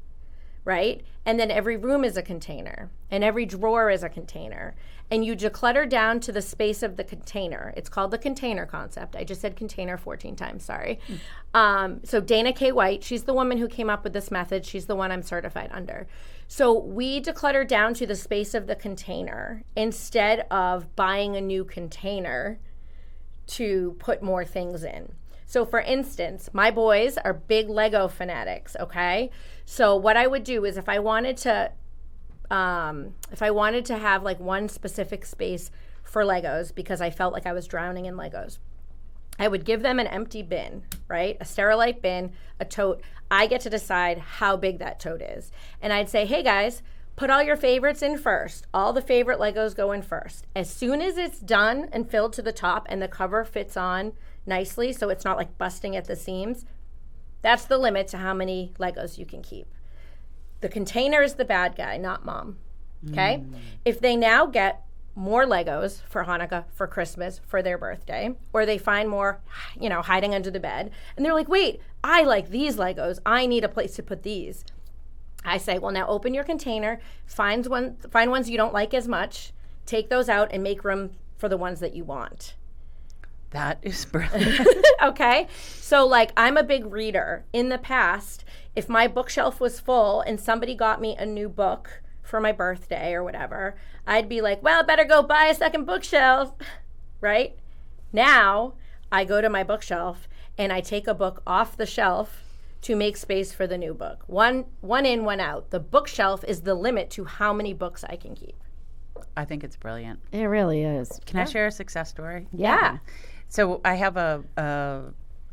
Speaker 4: right? And then every room is a container, and every drawer is a container. And you declutter down to the space of the container. It's called the container concept. I just said container 14 times, sorry. So Dana K. White, she's the woman who came up with this method. She's the one I'm certified under. So we declutter down to the space of the container instead of buying a new container to put more things in. So for instance, my boys are big Lego fanatics, okay? So what I would do is if I wanted to have like one specific space for Legos because I felt like I was drowning in Legos, I would give them an empty bin, right? A Sterilite bin, a tote. I get to decide how big that tote is. And I'd say, hey guys, put all your favorites in first. All the favorite Legos go in first. As soon as it's done and filled to the top and the cover fits on nicely so it's not like busting at the seams, That's the limit to how many Legos you can keep. The container is the bad guy, not mom. Okay? If they now get more Legos for Hanukkah, for Christmas, for their birthday, or they find more, hiding under the bed, and they're like, wait, I like these Legos. I need a place to put these. I say, well, now open your container, find ones you don't like as much, take those out, and make room for the ones that you want.
Speaker 3: That is brilliant.
Speaker 4: Okay? So, like, I'm a big reader. In the past, if my bookshelf was full and somebody got me a new book for my birthday or whatever, I'd be like, well, better go buy a second bookshelf, right? Now, I go to my bookshelf and I take a book off the shelf to make space for the new book. One in, one out. The bookshelf is the limit to how many books I can keep.
Speaker 3: I think it's brilliant.
Speaker 2: It really is.
Speaker 3: Can I share a success story?
Speaker 4: Yeah.
Speaker 3: So I have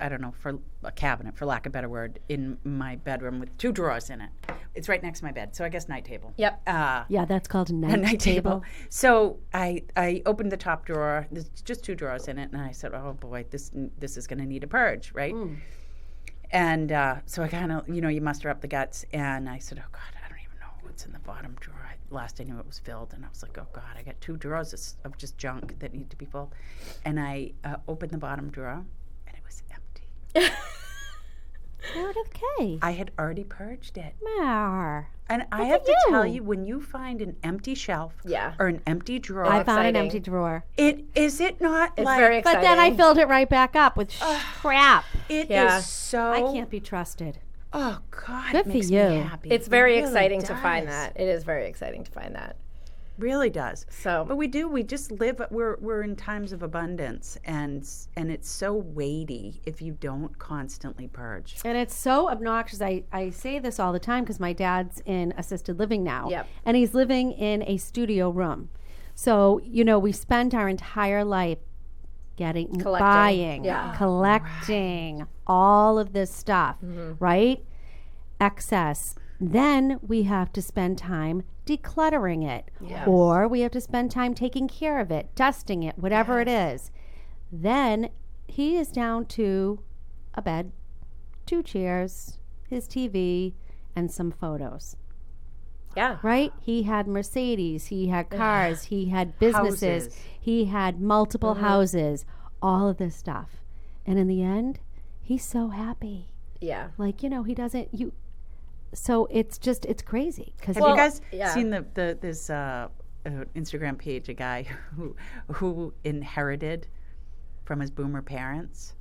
Speaker 3: I don't know, for a cabinet, for lack of a better word, in my bedroom with 2 drawers in it. It's right next to my bed, so I guess night table.
Speaker 4: Yep.
Speaker 2: Yeah, that's called a night,
Speaker 3: Night table. So I opened the top drawer. There's just 2 drawers in it, and I said, "Oh boy, this is going to need a purge, right?" And so I kind of, you muster up the guts, and I said, "Oh God, I don't even know what's in the bottom drawer." Last I knew it was filled, and I was like, "Oh God, I got 2 drawers of just junk that need to be filled." And I opened the bottom drawer, and it was empty.
Speaker 2: Meredith K.
Speaker 3: I had already purged it.
Speaker 2: Mar.
Speaker 3: And I
Speaker 2: Look
Speaker 3: have
Speaker 2: at
Speaker 3: to tell
Speaker 2: you.
Speaker 3: you, when you find an empty shelf
Speaker 4: Yeah.
Speaker 3: or an empty drawer,
Speaker 2: I found an
Speaker 4: exciting.
Speaker 2: empty drawer.
Speaker 3: is it not
Speaker 4: It's
Speaker 3: like
Speaker 4: very
Speaker 2: But
Speaker 4: exciting.
Speaker 2: then I filled it right back up with crap.
Speaker 3: it
Speaker 4: Yeah.
Speaker 3: is so
Speaker 2: I can't be trusted.
Speaker 3: Oh God,
Speaker 2: Good
Speaker 3: it
Speaker 2: for
Speaker 3: makes
Speaker 2: you.
Speaker 3: me happy.
Speaker 4: It's very
Speaker 3: It really
Speaker 4: exciting to find
Speaker 3: does.
Speaker 4: that. It is very exciting to find that.
Speaker 3: Really does.
Speaker 4: So,
Speaker 3: But we just live. We're in times of abundance, and it's so weighty if you don't constantly purge.
Speaker 2: And it's so obnoxious. I say this all the time because my dad's in assisted living now.
Speaker 4: Yep.
Speaker 2: And he's living in a studio room. So, we spent our entire life buying,
Speaker 4: Yeah.
Speaker 2: collecting all of this stuff, right? Excess. Then we have to spend time decluttering it, or we have to spend time taking care of it, dusting it, whatever it is. Then he is down to a bed, 2 chairs, his TV, and some photos.
Speaker 4: yeah.
Speaker 2: Right? He had Mercedes, he had cars, he had businesses,
Speaker 3: Houses.
Speaker 2: he had multiple houses, all of this stuff. And in the end, he's so happy.
Speaker 4: Yeah.
Speaker 2: Like, he doesn't, so it's crazy. Because
Speaker 3: Have you guys
Speaker 4: yeah.
Speaker 3: seen this Instagram page, a guy who inherited from his boomer parents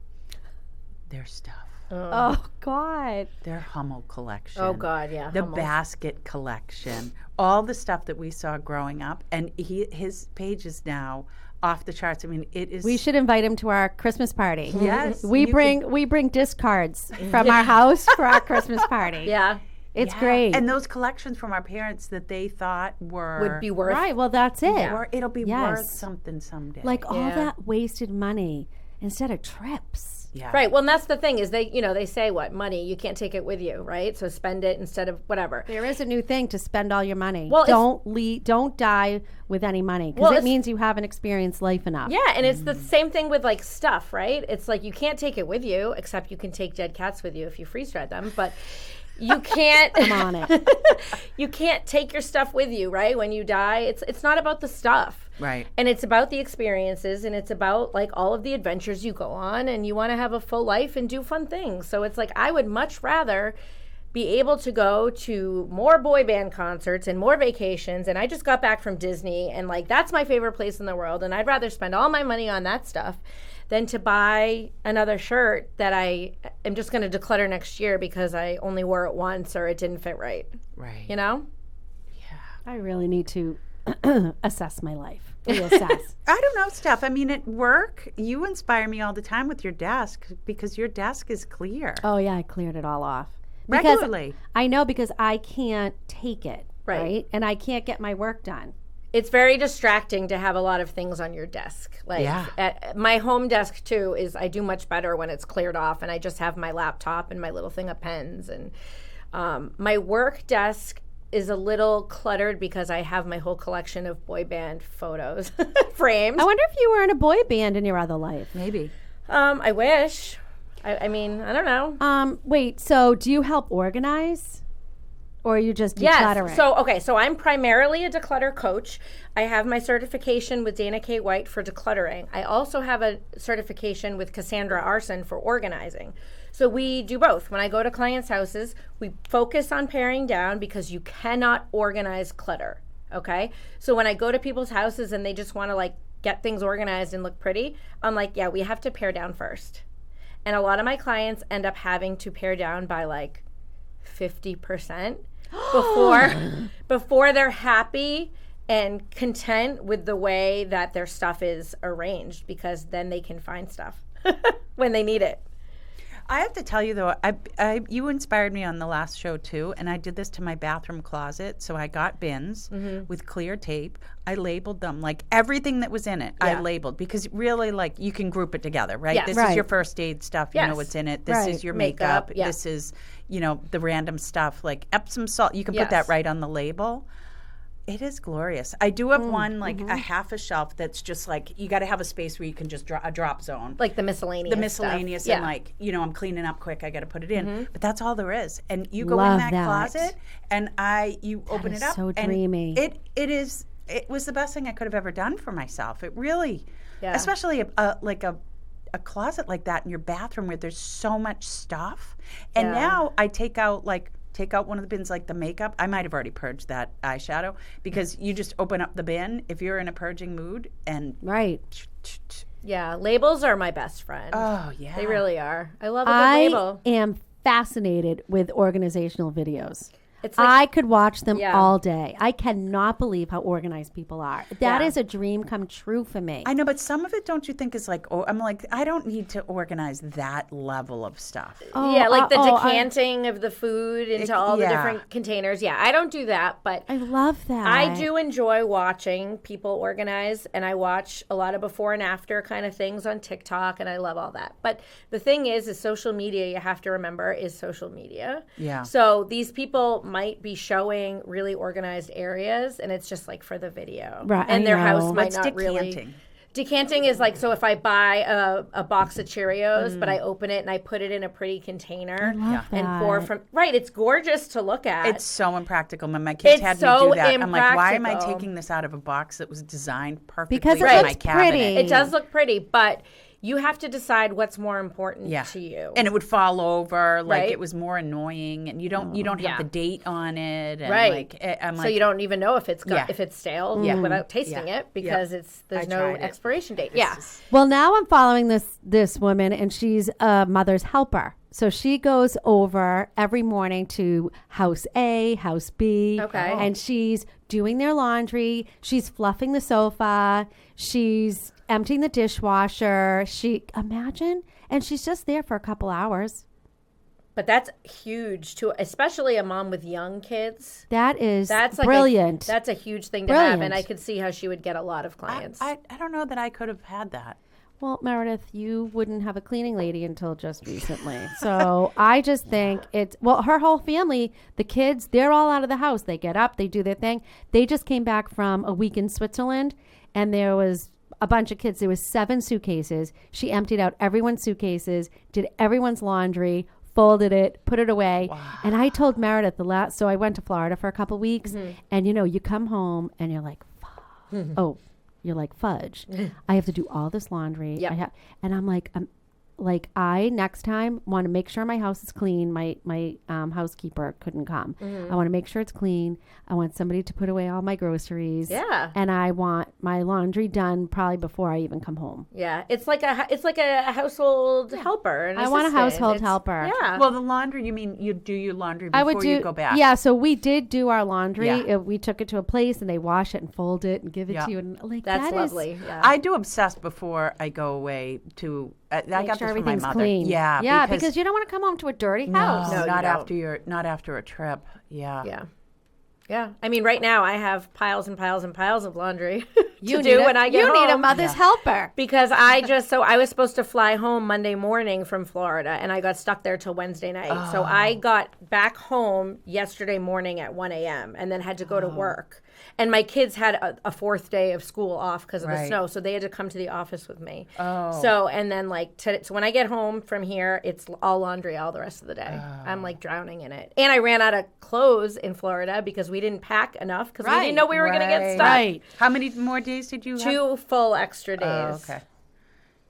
Speaker 3: their stuff,
Speaker 2: oh, God.
Speaker 3: their Hummel collection.
Speaker 4: Oh, God, yeah.
Speaker 3: The
Speaker 4: Hummel.
Speaker 3: basket collection, all the stuff that we saw growing up, and his page is now off the charts. I mean, it is.
Speaker 2: We should invite him to our Christmas party.
Speaker 3: Yes,
Speaker 2: We
Speaker 3: you
Speaker 2: bring discards from our house for our Christmas party.
Speaker 4: Yeah.
Speaker 2: It's
Speaker 3: Yeah.
Speaker 2: great.
Speaker 3: And those collections from our parents that they thought
Speaker 4: Would be worth.
Speaker 2: Right, well, that's it.
Speaker 3: or it'll be
Speaker 2: Yes.
Speaker 3: worth something someday.
Speaker 2: Like all
Speaker 4: Yeah.
Speaker 2: that wasted money instead of trips.
Speaker 3: yeah.
Speaker 4: Right. Well, and that's the thing is they say what money you can't take it with you, right? So spend it instead of whatever.
Speaker 2: There is a new thing to spend all your money.
Speaker 4: Well,
Speaker 2: don't die with any money because
Speaker 4: Well,
Speaker 2: it
Speaker 4: it's-
Speaker 2: means you haven't experienced life enough.
Speaker 4: Yeah, and it's the same thing with like stuff, right? It's like you can't take it with you, except you can take dead cats with you if you freeze dry them, but you can't.
Speaker 2: I'm on it.
Speaker 4: You can't take your stuff with you, right? When you die, it's not about the stuff.
Speaker 3: Right.
Speaker 4: And it's about the experiences, and it's about like all of the adventures you go on, and you want to have a full life and do fun things. So it's like I would much rather be able to go to more boy band concerts and more vacations. And I just got back from Disney, and like that's my favorite place in the world, and I'd rather spend all my money on that stuff than to buy another shirt that I am just going to declutter next year because I only wore it once or it didn't fit right.
Speaker 3: Right.
Speaker 4: You know?
Speaker 2: I really need to assess my life. Reassess.
Speaker 3: I don't know, Steph. I mean, at work, you inspire me all the time with your desk because your desk is clear.
Speaker 2: Oh, yeah, I cleared it all off.
Speaker 3: Regularly.
Speaker 2: I know because I can't take it,
Speaker 4: Right.
Speaker 2: right? And I can't get my work done.
Speaker 4: It's very distracting to have a lot of things on your desk. Like
Speaker 3: Yeah.
Speaker 4: at my home desk too is I do much better when it's cleared off and I just have my laptop and my little thing of pens. And my work desk is a little cluttered because I have my whole collection of boy band photos framed.
Speaker 2: I wonder if you were in a boy band in your other life.
Speaker 3: Maybe.
Speaker 4: I wish. I mean, I don't know.
Speaker 2: Wait, so do you help organize? Or are you just decluttering?
Speaker 4: Yes. So I'm primarily a declutter coach. I have my certification with Dana K. White for decluttering. I also have a certification with Cassandra Arson for organizing. So we do both. When I go to clients' houses, we focus on paring down because you cannot organize clutter, okay? So when I go to people's houses and they just want to like get things organized and look pretty, I'm like, yeah, we have to pare down first. And a lot of my clients end up having to pare down by like 50% before they're happy and content with the way that their stuff is arranged, because then they can find stuff when they need it.
Speaker 3: I have to tell you though, you inspired me on the last show too, and I did this to my bathroom closet. So I got bins with clear tape. I labeled them, like everything that was in it. I labeled, because really, like, you can group it together, right?
Speaker 4: Yes.
Speaker 3: This is your first aid stuff. You know what's in it. This is your makeup. This is, the random stuff like Epsom salt. You can put that right on the label. It is glorious. I do have one, like a half a shelf that's just like, you got to have a space where you can just a drop zone.
Speaker 4: Like the miscellaneous stuff.
Speaker 3: And like, I'm cleaning up quick, I got to put it in. But that's all there is. And you go in that closet and you open it up.
Speaker 2: So dreamy.
Speaker 3: And it was the best thing I could have ever done for myself. It really, especially a closet like that in your bathroom where there's so much stuff. And now I take out one of the bins, like the makeup. I might have already purged that eyeshadow, because you just open up the bin if you're in a purging mood and
Speaker 4: Yeah, labels are my best friend.
Speaker 3: Oh yeah,
Speaker 4: they really are. I love a good label.
Speaker 2: I am fascinated with organizational videos. I could watch them all day. I cannot believe how organized people are. That is a dream come true for me.
Speaker 3: I know, but some of it, don't you think, is like, I'm like, I don't need to organize that level of stuff.
Speaker 4: Like the decanting of the food into all the different containers. Yeah, I don't do that, but
Speaker 2: I love that.
Speaker 4: I do enjoy watching people organize, and I watch a lot of before and after kind of things on TikTok, and I love all that. But the thing is social media, you have to remember, is social media.
Speaker 3: Yeah.
Speaker 4: So these people might be showing really organized areas, and it's just like for the video,
Speaker 2: right?
Speaker 4: And their house might
Speaker 3: What's
Speaker 4: not
Speaker 3: decanting?
Speaker 4: Really. Decanting is like, so if I buy a box of Cheerios, but I open it and I put it in a pretty container and pour from. Right, it's gorgeous to look at.
Speaker 3: It's so impractical. When my kids had me do that, I'm like, why am I taking this out of a box that was designed perfectly
Speaker 2: because
Speaker 3: for my cabinet?
Speaker 2: Pretty.
Speaker 4: It does look pretty, but you have to decide what's more important to you.
Speaker 3: And it would fall over, like it was more annoying, and you don't have the date on it, and like,
Speaker 4: so you don't even know if it's if it's stale without tasting it, because there's no expiration date.
Speaker 2: Well, now I'm following this woman, and she's a mother's helper. So she goes over every morning to house A, house B.
Speaker 4: Okay.
Speaker 2: And she's doing their laundry. She's fluffing the sofa. She's emptying the dishwasher. And she's just there for a couple hours.
Speaker 4: But that's huge too, especially a mom with young kids.
Speaker 2: That's
Speaker 4: like
Speaker 2: brilliant.
Speaker 4: That's a huge thing to have, and I could see how she would get a lot of clients.
Speaker 3: I don't know that I could have had that.
Speaker 2: Well, Meredith, you wouldn't have a cleaning lady until just recently. So I just think her whole family, the kids, they're all out of the house. They get up, they do their thing. They just came back from a week in Switzerland, and there was a bunch of kids. There was 7 suitcases. She emptied out everyone's suitcases, did everyone's laundry, folded it, put it away. Wow. And I told Meredith so I went to Florida for a couple weeks, and you come home and you're like, you're like, fudge. I have to do all this laundry.
Speaker 4: Yep.
Speaker 2: And I'm like, I next time want to make sure my house is clean. My housekeeper couldn't come. I want to make sure it's clean. I want somebody to put away all my groceries.
Speaker 4: Yeah.
Speaker 2: And I want my laundry done probably before I even come home.
Speaker 4: Yeah. It's like a household helper.
Speaker 2: I want a household helper.
Speaker 4: Yeah.
Speaker 3: Well, the laundry, you mean you do your laundry before you go back?
Speaker 2: Yeah. So we did do our laundry.
Speaker 3: Yeah.
Speaker 2: We took it to a place and they wash it and fold it and give it to you. And
Speaker 4: that's lovely.
Speaker 3: I do obsess before I go away to. I got this from my mother.
Speaker 2: Clean.
Speaker 3: Yeah,
Speaker 2: because you don't want to come home to a dirty house.
Speaker 3: No, not after a trip. Yeah.
Speaker 4: Yeah. I mean, right now I have piles and piles and piles of laundry
Speaker 2: You
Speaker 4: to do when I get home.
Speaker 2: You need a mother's helper.
Speaker 4: Because I was supposed to fly home Monday morning from Florida, and I got stuck there till Wednesday night. So I got back home yesterday morning at 1 a.m. and then had to go to work. And my kids had a fourth day of school off because of the snow, so they had to come to the office with me. So, and then so when I get home from here, it's all laundry all the rest of the day. I'm like drowning in it. And I ran out of clothes in Florida because we didn't pack enough because we didn't know we were going to get stuck.
Speaker 2: Right.
Speaker 3: How many more days did you have?
Speaker 4: 2 full extra days.
Speaker 3: Oh, okay.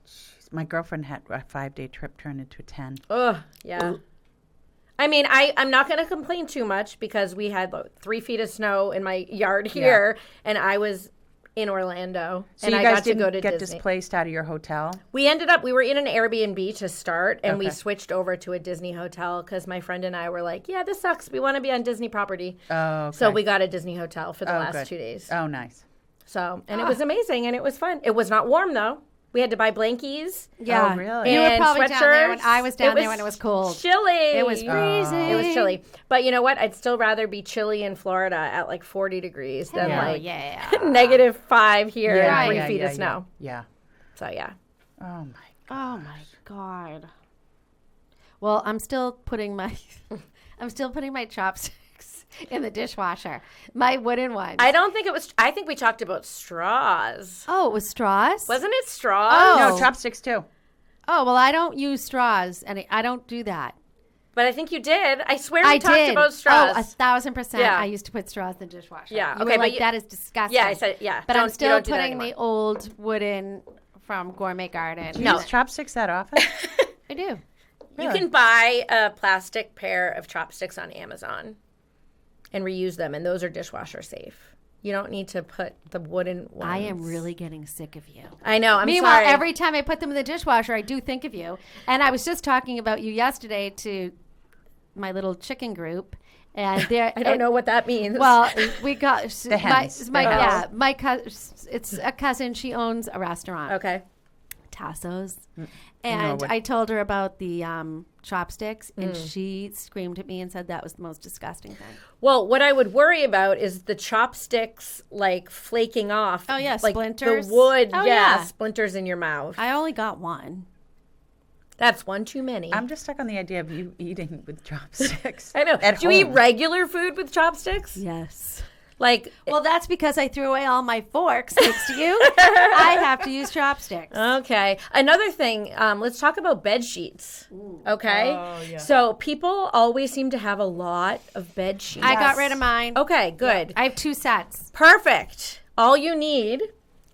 Speaker 3: Jeez, my girlfriend had a 5-day trip turned into 10.
Speaker 4: Ugh, yeah. Ooh. I mean, I'm not going to complain too much because we had 3 feet of snow in my yard here, and I was in Orlando.
Speaker 3: So
Speaker 4: and
Speaker 3: you
Speaker 4: I
Speaker 3: guys
Speaker 4: got to
Speaker 3: didn't
Speaker 4: go to
Speaker 3: get
Speaker 4: Disney.
Speaker 3: displaced out of your hotel?
Speaker 4: We were in an Airbnb to start, and we switched over to a Disney hotel because my friend and I were like, yeah, this sucks. We want to be on Disney property.
Speaker 3: Oh, okay.
Speaker 4: So we got a Disney hotel for the last 2 days.
Speaker 3: Oh, nice.
Speaker 4: So, and it was amazing, and it was fun. It was not warm, though. We had to buy blankies.
Speaker 2: Yeah.
Speaker 3: Oh, really?
Speaker 2: You were
Speaker 4: And
Speaker 2: probably down there when
Speaker 4: sweatshirts.
Speaker 2: I was down there when it was cold.
Speaker 4: Chilly.
Speaker 2: It was freezing.
Speaker 4: It was chilly. But you know what? I'd still rather be chilly in Florida at like 40 degrees than like -5 here and 3 feet of snow.
Speaker 3: Yeah.
Speaker 4: So, yeah.
Speaker 3: Oh, my God.
Speaker 2: Oh my God. Well, I'm still putting my chopsticks in the dishwasher. My wooden ones.
Speaker 4: I think we talked about straws.
Speaker 2: Oh, it was straws?
Speaker 4: Wasn't it straws?
Speaker 2: Oh.
Speaker 3: No, chopsticks too.
Speaker 2: Oh, well, I don't use straws, and I don't do that.
Speaker 4: But I think you did. I swear we talked about straws.
Speaker 2: Oh, 1,000%.
Speaker 4: Yeah.
Speaker 2: I used to put straws in the dishwasher.
Speaker 4: Yeah,
Speaker 2: You
Speaker 4: okay,
Speaker 2: were like,
Speaker 4: but
Speaker 2: that is disgusting.
Speaker 4: Yeah, I said, yeah.
Speaker 2: But I'm
Speaker 4: you
Speaker 2: still
Speaker 4: don't do that
Speaker 2: putting the
Speaker 4: anymore.
Speaker 2: old wooden from Gourmet Garden.
Speaker 3: Do you use chopsticks that often?
Speaker 2: I do.
Speaker 4: You can buy a plastic pair of chopsticks on Amazon and reuse them, and those are dishwasher safe. You don't need to put the wooden ones.
Speaker 2: I am really getting sick of you.
Speaker 4: I know.
Speaker 2: Meanwhile,
Speaker 4: sorry.
Speaker 2: every time I put them in the dishwasher, I do think of you. And I was just talking about you yesterday to my little chicken group. And
Speaker 4: I don't know what that means.
Speaker 2: Well, we got
Speaker 3: the hens.
Speaker 2: my cousin. It's a cousin. She owns a restaurant.
Speaker 4: Okay.
Speaker 2: Tassos. And I told her about the chopsticks, and she screamed at me and said that was the most disgusting thing.
Speaker 4: Well, what I would worry about is the chopsticks like flaking off.
Speaker 2: Oh, yeah,
Speaker 4: like
Speaker 2: splinters.
Speaker 4: The wood,
Speaker 2: Oh, yeah.
Speaker 4: splinters in your mouth.
Speaker 2: I only got one.
Speaker 4: That's one too many.
Speaker 3: I'm just stuck on the idea of you eating with chopsticks.
Speaker 4: I know. Do you eat regular food with chopsticks?
Speaker 2: Yes.
Speaker 4: Like,
Speaker 2: well, that's because I threw away all my forks thanks to you. I have to use chopsticks.
Speaker 4: Okay. Another thing, let's talk about bed sheets. Okay. Oh, yeah. So people always seem to have a lot of bed sheets.
Speaker 2: I got rid of mine.
Speaker 4: Okay, good.
Speaker 2: I have 2 sets.
Speaker 4: Perfect. All you need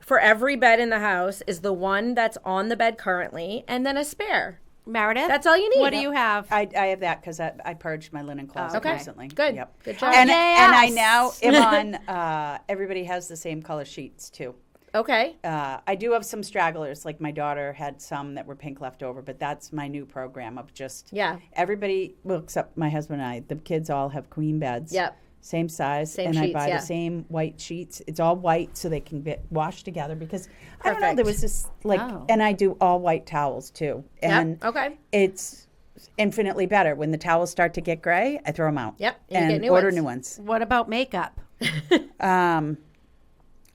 Speaker 4: for every bed in the house is the one that's on the bed currently and then a spare.
Speaker 2: Meredith?
Speaker 4: That's all you need.
Speaker 2: What do you have?
Speaker 3: I have that because I purged my linen closet recently.
Speaker 4: Good.
Speaker 3: Yep.
Speaker 4: Good job.
Speaker 3: And I now am on, everybody has the same color sheets too.
Speaker 4: Okay.
Speaker 3: I do have some stragglers, like my daughter had some that were pink left over, but that's my new program of just everybody, well, except my husband and I, the kids all have queen beds.
Speaker 4: Yep.
Speaker 3: Same size,
Speaker 4: same
Speaker 3: and
Speaker 4: sheets,
Speaker 3: I buy the same white sheets. It's all white so they can get washed together because I don't know, there was this and I do all white towels too. And it's infinitely better. When the towels start to get gray, I throw them out.
Speaker 4: Yep.
Speaker 3: And order new ones.
Speaker 2: What about makeup?
Speaker 3: I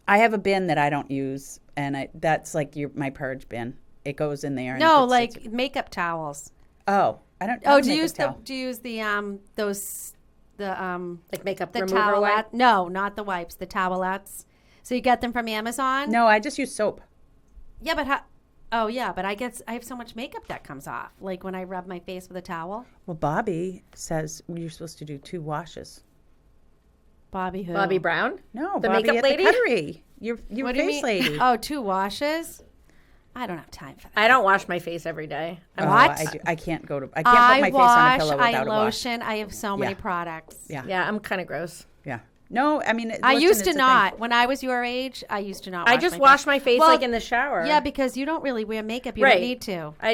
Speaker 3: have a bin that I don't use, and that's like my purge bin. It goes in there. And
Speaker 2: no, like makeup towels.
Speaker 3: Oh, I don't.
Speaker 2: Oh, do you use the those? The
Speaker 4: like makeup
Speaker 2: the
Speaker 4: remover wipe?
Speaker 2: No, not the wipes, the towelettes. So you get them from Amazon?
Speaker 3: No, I just use soap.
Speaker 2: Yeah, but but I have so much makeup that comes off. Like when I rub my face with a towel.
Speaker 3: Well, Bobby says you're supposed to do 2 washes.
Speaker 2: Bobby who?
Speaker 4: Bobby Brown?
Speaker 3: No,
Speaker 4: the
Speaker 3: Bobby
Speaker 4: makeup
Speaker 3: at
Speaker 4: lady.
Speaker 3: The Cuttery. Your
Speaker 2: what
Speaker 3: face lady.
Speaker 2: Oh, 2 washes. I don't have time for that.
Speaker 4: I don't wash my face every day.
Speaker 2: What?
Speaker 3: I can't go to. I can't put my face on a pillow without a wash.
Speaker 2: I have so many products.
Speaker 4: Yeah, I'm kind of gross.
Speaker 3: Yeah. No, I mean,
Speaker 2: I used to not. When I was your age, I used to not.
Speaker 4: I just wash my face like in the shower.
Speaker 2: Yeah, because you don't really wear makeup. You don't need to.
Speaker 4: I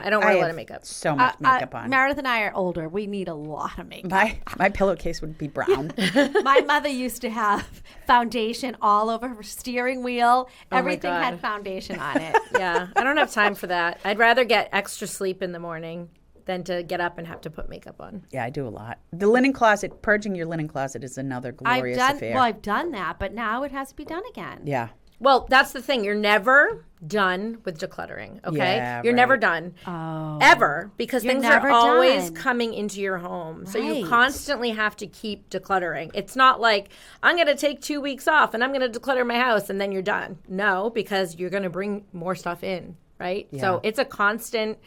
Speaker 4: don't wear a lot of makeup.
Speaker 3: So much makeup on.
Speaker 2: Meredith and I are older. We need a lot of makeup.
Speaker 3: My pillowcase would be brown.
Speaker 2: My mother used to have foundation all over her steering wheel. Everything had foundation on it.
Speaker 4: Yeah, I don't have time for that. I'd rather get extra sleep in the morning than to get up and have to put makeup on.
Speaker 3: Yeah, I do a lot. The linen closet, purging your linen closet is another glorious affair.
Speaker 2: Well, I've done that, but now it has to be done again.
Speaker 3: Yeah.
Speaker 4: Well, that's the thing. You're never done with decluttering, okay?
Speaker 3: Yeah,
Speaker 4: You're
Speaker 3: right.
Speaker 4: never done.
Speaker 2: Oh.
Speaker 4: Ever. Because
Speaker 2: You're
Speaker 4: things
Speaker 2: never
Speaker 4: are always
Speaker 2: done.
Speaker 4: coming into your home. So you
Speaker 2: Right.
Speaker 4: constantly have to keep decluttering. It's not like, I'm going to take 2 weeks off and I'm going to declutter my house and then you're done. No, because you're going to bring more stuff in, right? So it's a constant,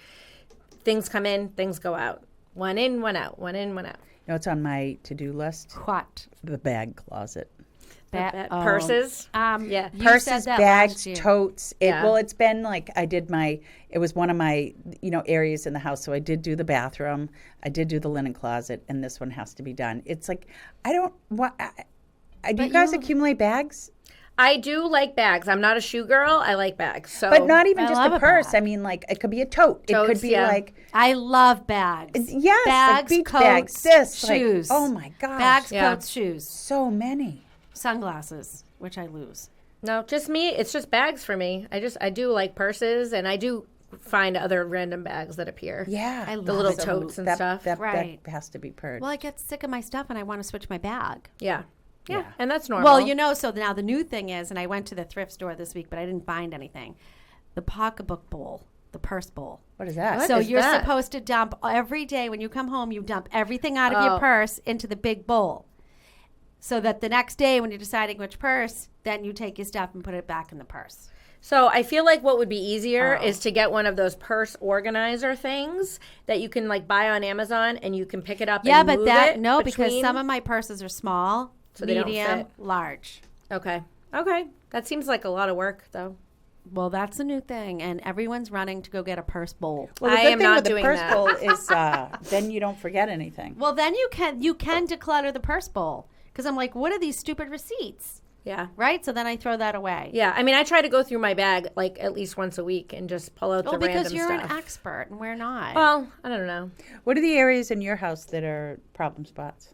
Speaker 4: things come in, things go out. One in, one out, one in, one out.
Speaker 3: You know, it's on my to-do list.
Speaker 2: What?
Speaker 3: The bag closet.
Speaker 4: Purses.
Speaker 2: Yeah.
Speaker 3: Purses, bags, totes.
Speaker 4: Yeah.
Speaker 3: Well, it's been like it was one of my, areas in the house. So I did do the bathroom. I did do the linen closet. And this one has to be done. It's like, do you guys accumulate bags?
Speaker 4: I do like bags. I'm not a shoe girl. I like bags. So,
Speaker 3: But not even
Speaker 2: I
Speaker 3: just
Speaker 2: love
Speaker 3: a
Speaker 2: a
Speaker 3: purse.
Speaker 2: bag.
Speaker 3: I mean, like, it could be a tote. It could
Speaker 4: Totes,
Speaker 3: be
Speaker 4: yeah.
Speaker 3: like,
Speaker 2: I love bags.
Speaker 3: yes,
Speaker 2: bags,
Speaker 3: like beach
Speaker 2: coats,
Speaker 3: bags. This,
Speaker 2: shoes.
Speaker 3: Like, oh my gosh.
Speaker 2: Bags,
Speaker 4: Yeah.
Speaker 2: coats, shoes,
Speaker 3: So many.
Speaker 2: sunglasses, which I lose.
Speaker 4: no, just me. It's just bags for me. I do like purses, and I do find other random bags that appear.
Speaker 3: Yeah.
Speaker 2: I
Speaker 4: The
Speaker 2: love
Speaker 4: little
Speaker 2: it.
Speaker 4: totes and stuff.
Speaker 2: Right.
Speaker 3: That has to be purged.
Speaker 2: Well, I get sick of my stuff and I want to switch my bag.
Speaker 4: Yeah.
Speaker 3: Yeah.
Speaker 4: And that's normal.
Speaker 2: Well, so now the new thing is, and I went to the thrift store this week, but I didn't find anything. The pocketbook bowl, the purse bowl.
Speaker 3: What is that?
Speaker 4: What
Speaker 2: So
Speaker 4: is
Speaker 2: you're
Speaker 4: that?
Speaker 2: supposed to dump every day when you come home, you dump everything out of your
Speaker 4: Oh.
Speaker 2: purse into the big bowl. So that the next day when you're deciding which purse, then you take your stuff and put it back in the purse.
Speaker 4: So I feel like what would be easier is to get one of those purse organizer things that you can like buy on Amazon and you can pick it up
Speaker 2: Yeah,
Speaker 4: and
Speaker 2: but
Speaker 4: move
Speaker 2: that
Speaker 4: it
Speaker 2: no, because
Speaker 4: between-
Speaker 2: some of my purses are small,
Speaker 4: So they don't
Speaker 2: medium,
Speaker 4: fit.
Speaker 2: large.
Speaker 4: Okay. That seems like a lot of work though.
Speaker 2: Well, that's a new thing, and everyone's running to go get a purse bowl.
Speaker 3: Well, the
Speaker 4: I
Speaker 3: good
Speaker 4: am
Speaker 3: thing
Speaker 4: not
Speaker 3: with the
Speaker 4: doing
Speaker 3: purse
Speaker 4: that.
Speaker 3: bowl is then you don't forget anything.
Speaker 2: Well, then you can declutter the purse bowl because I'm like, what are these stupid receipts?
Speaker 4: Yeah.
Speaker 2: Right? So then I throw that away.
Speaker 4: Yeah. I mean, I try to go through my bag like at least once a week and just pull out
Speaker 2: Well,
Speaker 4: the
Speaker 2: because
Speaker 4: random
Speaker 2: you're
Speaker 4: stuff.
Speaker 2: an expert and we're not.
Speaker 4: Well, I don't know.
Speaker 3: What are the areas in your house that are problem spots?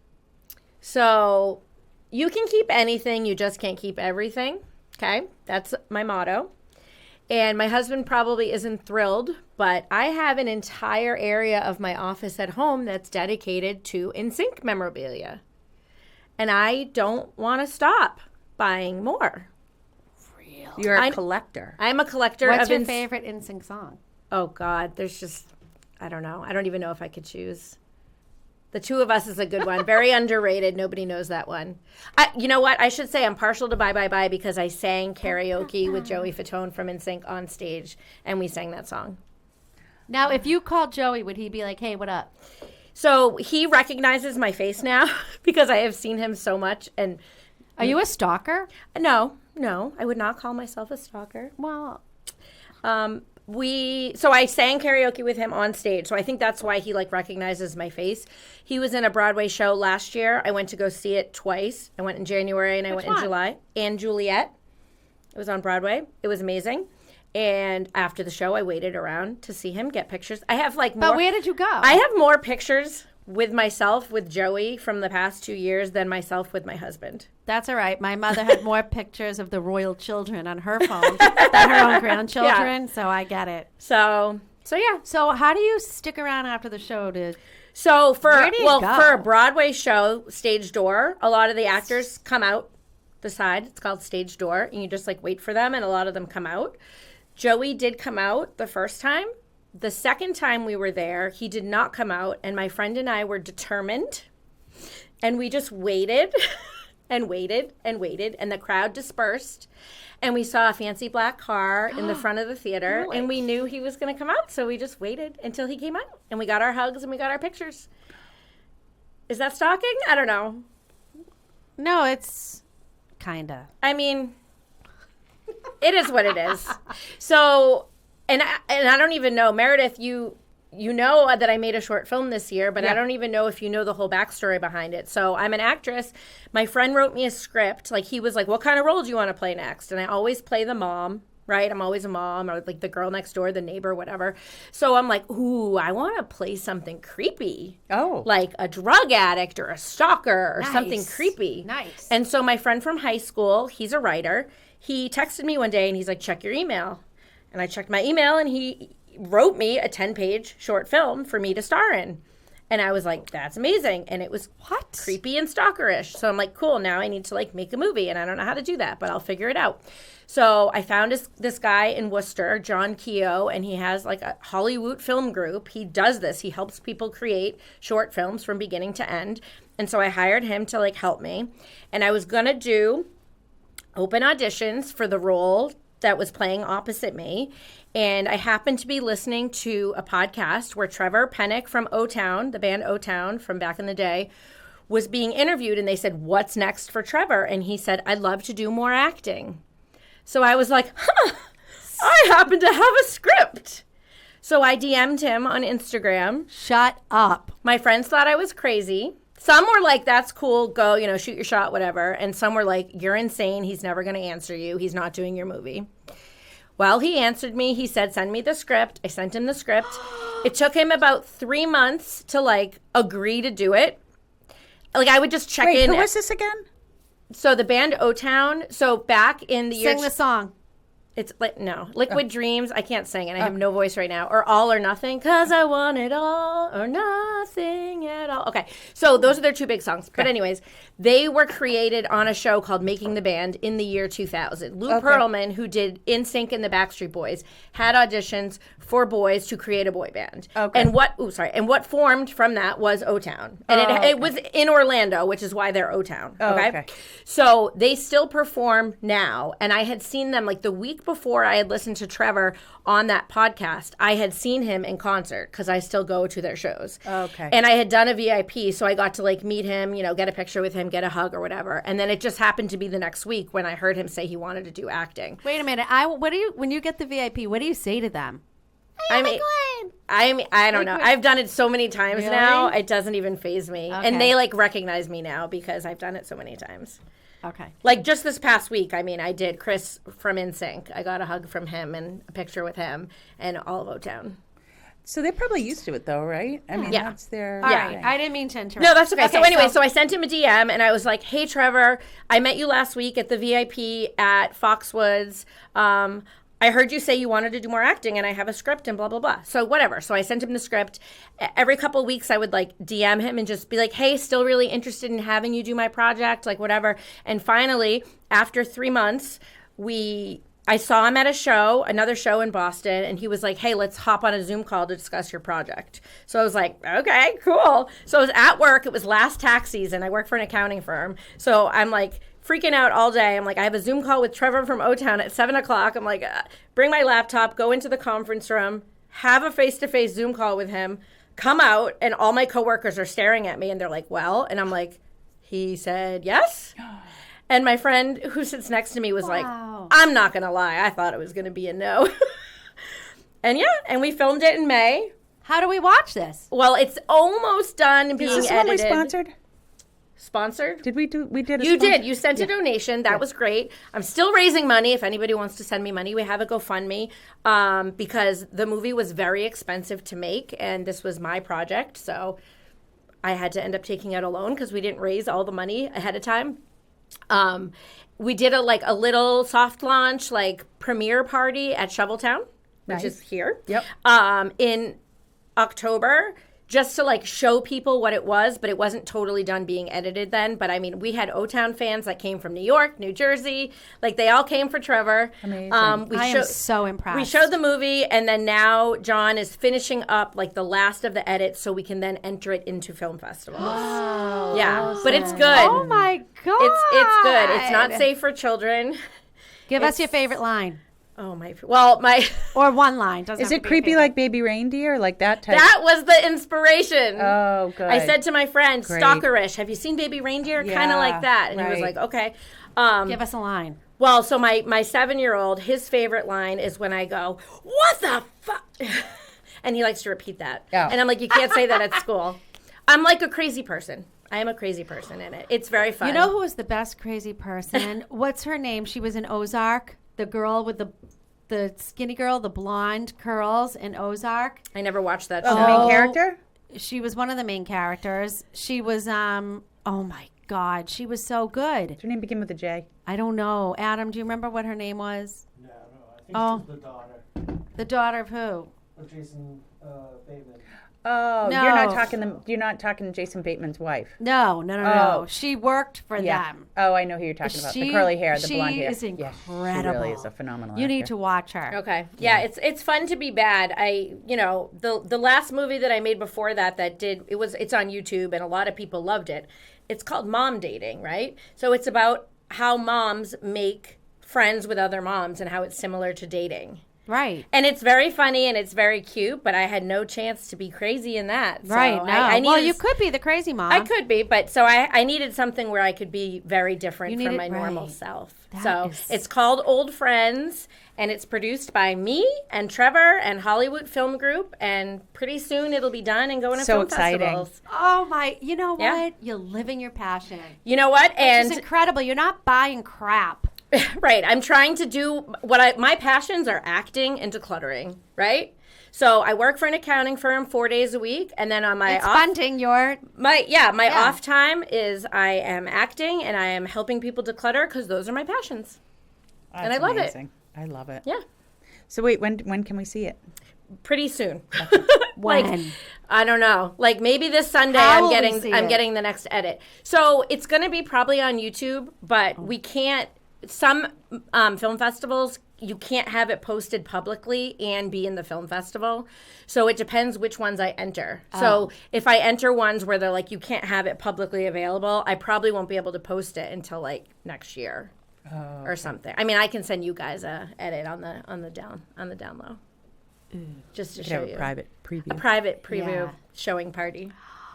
Speaker 4: So you can keep anything, you just can't keep everything. Okay. That's my motto. And my husband probably isn't thrilled, but I have an entire area of my office at home that's dedicated to NSYNC memorabilia. And I don't want to stop buying more.
Speaker 3: You're a
Speaker 4: I'm-
Speaker 3: collector.
Speaker 4: I'm a collector
Speaker 2: What's
Speaker 4: of
Speaker 2: your favorite NSYNC song?
Speaker 4: Oh God, there's just, I don't know. I don't even know if I could choose. The Two of Us is a good one. Very underrated. Nobody knows that one. You know what? I should say I'm partial to Bye Bye Bye because I sang karaoke with Joey Fatone from NSYNC on stage, and we sang that song.
Speaker 2: Now, if you called Joey, would he be like, hey, what up?
Speaker 4: So he recognizes my face now because I have seen him so much. And
Speaker 2: Are you a stalker?
Speaker 4: no, I would not call myself a stalker.
Speaker 2: Well,
Speaker 4: So I sang karaoke with him on stage. So I think that's why he like recognizes my face. He was in a Broadway show last year. I went to go see it twice. I went in January and I went in
Speaker 2: one?
Speaker 4: July. And Juliet. It was on Broadway. It was amazing. And after the show, I waited around to see him, get pictures. I have like more.
Speaker 2: but where did you go?
Speaker 4: I have more pictures with myself with Joey from the past 2 years than myself with my husband.
Speaker 2: That's all right. My mother had more pictures of the royal children on her phone than her own grandchildren, so I get it.
Speaker 4: So yeah.
Speaker 2: So how do you stick around after the show to...
Speaker 4: So
Speaker 2: Where do you go?
Speaker 4: for a Broadway show, stage door, a lot of the actors come out the side. It's called stage door, and you just like wait for them, and a lot of them come out. Joey did come out the first time. The second time we were there, he did not come out, and my friend and I were determined, and we just waited and waited and waited, and the crowd dispersed, and we saw a fancy black car in the front of the theater, and we knew he was going to come out, so we just waited until he came out, and we got our hugs and we got our pictures. Is that stalking? I don't know.
Speaker 2: No, it's kind of.
Speaker 4: I mean, it is what it is. So, and I don't even know, Meredith, you know that I made a short film this year, but I don't even know if you know the whole backstory behind it. So I'm an actress. My friend wrote me a script. Like he was like, what kind of role do you want to play next? And I always play the mom, right? I'm always a mom or like the girl next door, the neighbor, whatever. So I'm like, ooh, I want to play something creepy.
Speaker 3: Oh.
Speaker 4: Like a drug addict or a stalker or something
Speaker 2: Nice.
Speaker 4: creepy.
Speaker 2: Nice.
Speaker 4: And so my friend from high school, he's a writer. He texted me one day and he's like, check your email. And I checked my email and he wrote me a 10-page short film for me to star in. And I was like, that's amazing. And it was creepy and stalkerish. So I'm like, cool, now I need to like make a movie. And I don't know how to do that, but I'll figure it out. So I found this guy in Worcester, John Keogh, and he has like a Hollywood film group. He does this. He helps people create short films from beginning to end. And so I hired him to like help me. And I was going to do open auditions for the role that was playing opposite me. And I happened to be listening to a podcast where Trevor Pennick from O-Town, the band O-Town from back in the day, was being interviewed. And they said, what's next for Trevor? And he said, I'd love to do more acting. So I was like, I happen to have a script. So I DM'd him on Instagram.
Speaker 2: Shut up.
Speaker 4: My friends thought I was crazy. Some were like, that's cool, go, shoot your shot, whatever. And some were like, you're insane. He's never going to answer you. He's not doing your movie. Well, he answered me. He said, send me the script. I sent him the script. It took him about 3 months to like agree to do it. Like I would just check in.
Speaker 3: Who was this again?
Speaker 4: So the band O-Town. So back in the year.
Speaker 2: Sing the song.
Speaker 4: It's like, no, Liquid Dreams. I can't sing it. I have no voice right now. Or All or Nothing. 'Cause I want it all or nothing at all. Okay. So those are their two big songs. But anyways, they were created on a show called Making the Band in the year 2000. Lou Pearlman, who did NSYNC and the Backstreet Boys, had auditions for boys to create a boy band.
Speaker 3: Okay.
Speaker 4: And what formed from that was O-Town. And it was in Orlando, which is why they're O-Town. Okay? So they still perform now. And I had seen them like the week before I had listened to Trevor on that podcast. I had seen him in concert because I still go to their shows.
Speaker 3: Okay.
Speaker 4: And I had done a VIP, so I got to like meet him, get a picture with him, get a hug or whatever. And then it just happened to be the next week when I heard him say he wanted to do acting.
Speaker 2: Wait a minute. When you get the VIP, what do you say to them?
Speaker 4: I don't know. I've done it so many times now, it doesn't even faze me.
Speaker 2: Okay.
Speaker 4: And they like recognize me now because I've done it so many times.
Speaker 2: Okay.
Speaker 4: Like just this past week, I did Chris from NSYNC. I got a hug from him and a picture with him and all of O-Town.
Speaker 3: So they're probably used to it though, right? I mean, that's their
Speaker 2: All right.
Speaker 3: thing.
Speaker 2: I didn't mean to interrupt.
Speaker 4: No, that's okay. So anyway, so I sent him a DM and I was like, hey, Trevor, I met you last week at the VIP at Foxwoods. I heard you say you wanted to do more acting and I have a script and blah, blah, blah. So whatever. So I sent him the script. Every couple of weeks I would like DM him and just be like, hey, still really interested in having you do my project, like whatever. And finally, after 3 months, I saw him at another show in Boston, and he was like, hey, let's hop on a Zoom call to discuss your project. So I was like, okay, cool. So I was at work. It was last tax season. I work for an accounting firm. So I'm like, freaking out all day. I'm like, I have a Zoom call with Trevor from O-Town at 7 o'clock. I'm like, bring my laptop, go into the conference room, have a face-to-face Zoom call with him, come out, and all my coworkers are staring at me, and they're like, well? And I'm like, he said yes? And my friend who sits next to me was like, I'm not going to lie. I thought it was going to be a no. And we filmed it in May.
Speaker 2: How do we watch this?
Speaker 4: Well, it's almost done being edited.
Speaker 3: Is this one we sponsored?
Speaker 4: Sponsored?
Speaker 3: We did a
Speaker 4: You
Speaker 3: sponsor?
Speaker 4: did. You sent a donation. That was great. I'm still raising money. If anybody wants to send me money, we have a GoFundMe because the movie was very expensive to make, and this was my project. So I had to end up taking out a loan because we didn't raise all the money ahead of time. We did a little soft launch, premiere party at Shoveltown, which is here.
Speaker 3: Yep.
Speaker 4: In October, just to show people what it was, but it wasn't totally done being edited then. But I mean, we had O-Town fans that came from New York, New Jersey, they all came for Trevor.
Speaker 3: Amazing.
Speaker 2: I am so impressed.
Speaker 4: We showed the movie, and then now John is finishing up the last of the edits so we can then enter it into film festivals.
Speaker 2: Oh,
Speaker 4: yeah,
Speaker 2: awesome.
Speaker 4: but it's good.
Speaker 2: Oh my God.
Speaker 4: It's good. It's not safe for children.
Speaker 2: Give us your favorite line.
Speaker 4: Oh my!
Speaker 2: Or one line. Doesn't
Speaker 3: Is
Speaker 2: have
Speaker 3: it
Speaker 2: to be a
Speaker 3: creepy
Speaker 2: favorite.
Speaker 3: like Baby Reindeer, like that type?
Speaker 4: That was the inspiration.
Speaker 3: Oh, good.
Speaker 4: I said to my friend,
Speaker 3: Great.
Speaker 4: stalkerish. Have you seen Baby Reindeer?
Speaker 3: Yeah,
Speaker 4: Kind of like that. And he was
Speaker 3: right.
Speaker 4: like, okay.
Speaker 2: Give us a line.
Speaker 4: Well, so my 7-year-old, his favorite line is when I go, what the fuck? And he likes to repeat that.
Speaker 3: Oh.
Speaker 4: And I'm like, you can't say that at school. I'm like a crazy person. I am a crazy person in it. It's very fun.
Speaker 2: You know who was the best crazy person? What's her name? She was in Ozark. The girl with the skinny girl, the blonde curls in Ozark.
Speaker 4: I never watched that
Speaker 3: Oh,
Speaker 4: show.
Speaker 3: the main character?
Speaker 2: She was one of the main characters. She was, oh my God, she was so good.
Speaker 3: Does her name begin with a J?
Speaker 2: I don't know. Adam, do you remember what her name was?
Speaker 5: No, I think she's the daughter
Speaker 2: The daughter of who?
Speaker 5: of Jason Bateman.
Speaker 3: Oh,
Speaker 2: No.
Speaker 3: you're not talking Jason Bateman's wife.
Speaker 2: No. She worked for them.
Speaker 3: Oh, I know who you're talking about. The curly hair, the blonde hair.
Speaker 2: She is
Speaker 3: Yeah,
Speaker 2: incredible.
Speaker 3: she really is a phenomenal
Speaker 2: You
Speaker 3: actor.
Speaker 2: need to watch her.
Speaker 4: Okay. Yeah, it's fun to be bad. The last movie that I made before it's on YouTube and a lot of people loved it. It's called Mom Dating, right? So it's about how moms make friends with other moms and how it's similar to dating.
Speaker 2: Right.
Speaker 4: And it's very funny and it's very cute, but I had no chance to be crazy in that. So
Speaker 2: Right. No.
Speaker 4: I
Speaker 2: Well,
Speaker 4: needed,
Speaker 2: you could be the crazy mom.
Speaker 4: I could be, but so I needed something where I could be very different from my normal
Speaker 2: right.
Speaker 4: self.
Speaker 2: That
Speaker 4: So
Speaker 2: is-
Speaker 4: it's called Old Friends, and it's produced by me and Trevor and Hollywood Film Group, and pretty soon it'll be done and going to
Speaker 3: So
Speaker 4: film
Speaker 3: exciting.
Speaker 4: festivals.
Speaker 2: Oh my! You know what?
Speaker 4: Yeah.
Speaker 2: You're living your passion.
Speaker 4: You know what?
Speaker 2: It's incredible. You're not buying crap.
Speaker 4: Right. I'm trying to do my passions are acting and decluttering, right? So I work for an accounting firm 4 days a week, and then on my
Speaker 2: It's
Speaker 4: off
Speaker 2: funding your.
Speaker 4: my off time is I am acting and I am helping people declutter because those are my passions. And I love it.
Speaker 3: I love it.
Speaker 4: Yeah.
Speaker 3: So wait, when can we see it?
Speaker 4: Pretty soon.
Speaker 2: When?
Speaker 4: I don't know. Like maybe this Sunday
Speaker 2: How will we
Speaker 4: I'm
Speaker 2: see it?
Speaker 4: getting the next edit. So it's going to be probably on YouTube, but we can't. Some film festivals, you can't have it posted publicly and be in the film festival. So it depends which ones I enter. So if I enter ones where they're like, you can't have it publicly available, I probably won't be able to post it until like next year or something. I mean, I can send you guys a edit on the down low, just to
Speaker 3: We could
Speaker 4: show
Speaker 3: have
Speaker 4: you
Speaker 3: a private preview.
Speaker 4: a private preview
Speaker 2: Yeah.
Speaker 4: showing party.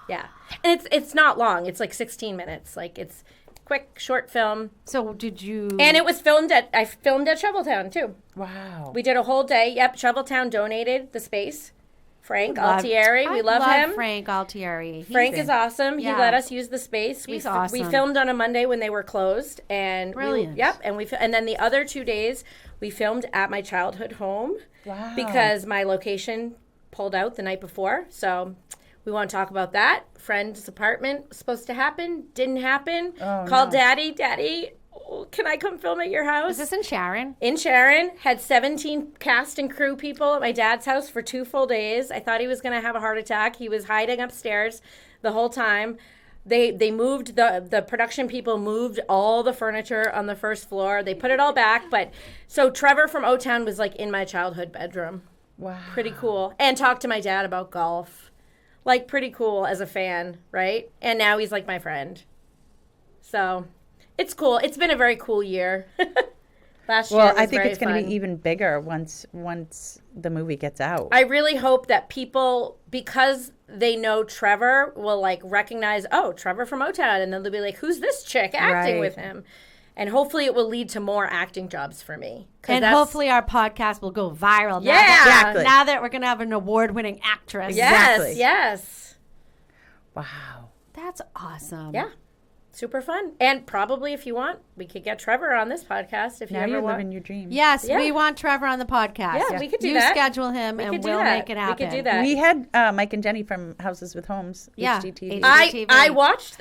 Speaker 4: Yeah, and it's not long. It's like 16 minutes. Like it's quick, short film.
Speaker 2: So did you?
Speaker 4: And I filmed at Shoveltown too.
Speaker 3: Wow.
Speaker 4: We did a whole day. Yep, Shoveltown donated the space. Frank
Speaker 2: Love-
Speaker 4: Altieri, we
Speaker 2: I
Speaker 4: love him.
Speaker 2: Frank Altieri.
Speaker 4: Frank is awesome.
Speaker 2: Yeah.
Speaker 4: He let us use the space.
Speaker 2: He's
Speaker 4: We
Speaker 2: awesome.
Speaker 4: filmed on a Monday when they were closed, and
Speaker 2: Brilliant.
Speaker 4: and then the other 2 days we filmed at my childhood home.
Speaker 3: Wow.
Speaker 4: Because my location pulled out the night before. So we want to talk about that. Friend's apartment was supposed to happen, didn't happen. Called Daddy, oh, can I come film at your house?
Speaker 2: Is this in Sharon?
Speaker 4: In Sharon, had 17 cast and crew people at my dad's house for 2 full days. I thought he was going to have a heart attack. He was hiding upstairs the whole time. They moved, the production people moved all the furniture on the first floor. They put it all back. But so Trevor from O-Town was like in my childhood bedroom.
Speaker 3: Wow.
Speaker 4: Pretty cool. And talked to my dad about golf. Like pretty cool as a fan, right? And now he's like my friend. So it's cool. It's been a very cool year. Last year
Speaker 3: Well,
Speaker 4: was
Speaker 3: I think
Speaker 4: very
Speaker 3: it's going to
Speaker 4: fun.
Speaker 3: be even bigger once the movie gets out.
Speaker 4: I really hope that people, because they know Trevor, will like recognize, oh, Trevor from O-Town, and then they'll be like, who's this chick acting
Speaker 3: Right.
Speaker 4: with him? And hopefully it will lead to more acting jobs for me. 'Cause
Speaker 2: And
Speaker 4: that's-
Speaker 2: hopefully our podcast will go viral.
Speaker 4: Yeah.
Speaker 3: Exactly.
Speaker 2: Now that we're going to have an award-winning actress.
Speaker 4: Yes,
Speaker 3: Exactly.
Speaker 4: yes.
Speaker 3: Wow.
Speaker 2: That's awesome.
Speaker 4: Yeah. Super fun. And probably if you want, we could get Trevor on this podcast if you
Speaker 3: Now
Speaker 4: ever
Speaker 3: you're
Speaker 4: want.
Speaker 3: living your dream.
Speaker 2: Yes,
Speaker 4: Yeah.
Speaker 2: we want Trevor on the podcast.
Speaker 4: Yeah, we could do
Speaker 2: you
Speaker 4: that.
Speaker 2: schedule him
Speaker 4: We
Speaker 2: and
Speaker 4: could do
Speaker 2: we'll
Speaker 4: that.
Speaker 2: make it happen.
Speaker 4: We could do that.
Speaker 3: We had Mike and Jenny from Houses with Homes.
Speaker 2: Yeah.
Speaker 3: HGTV.
Speaker 2: TV.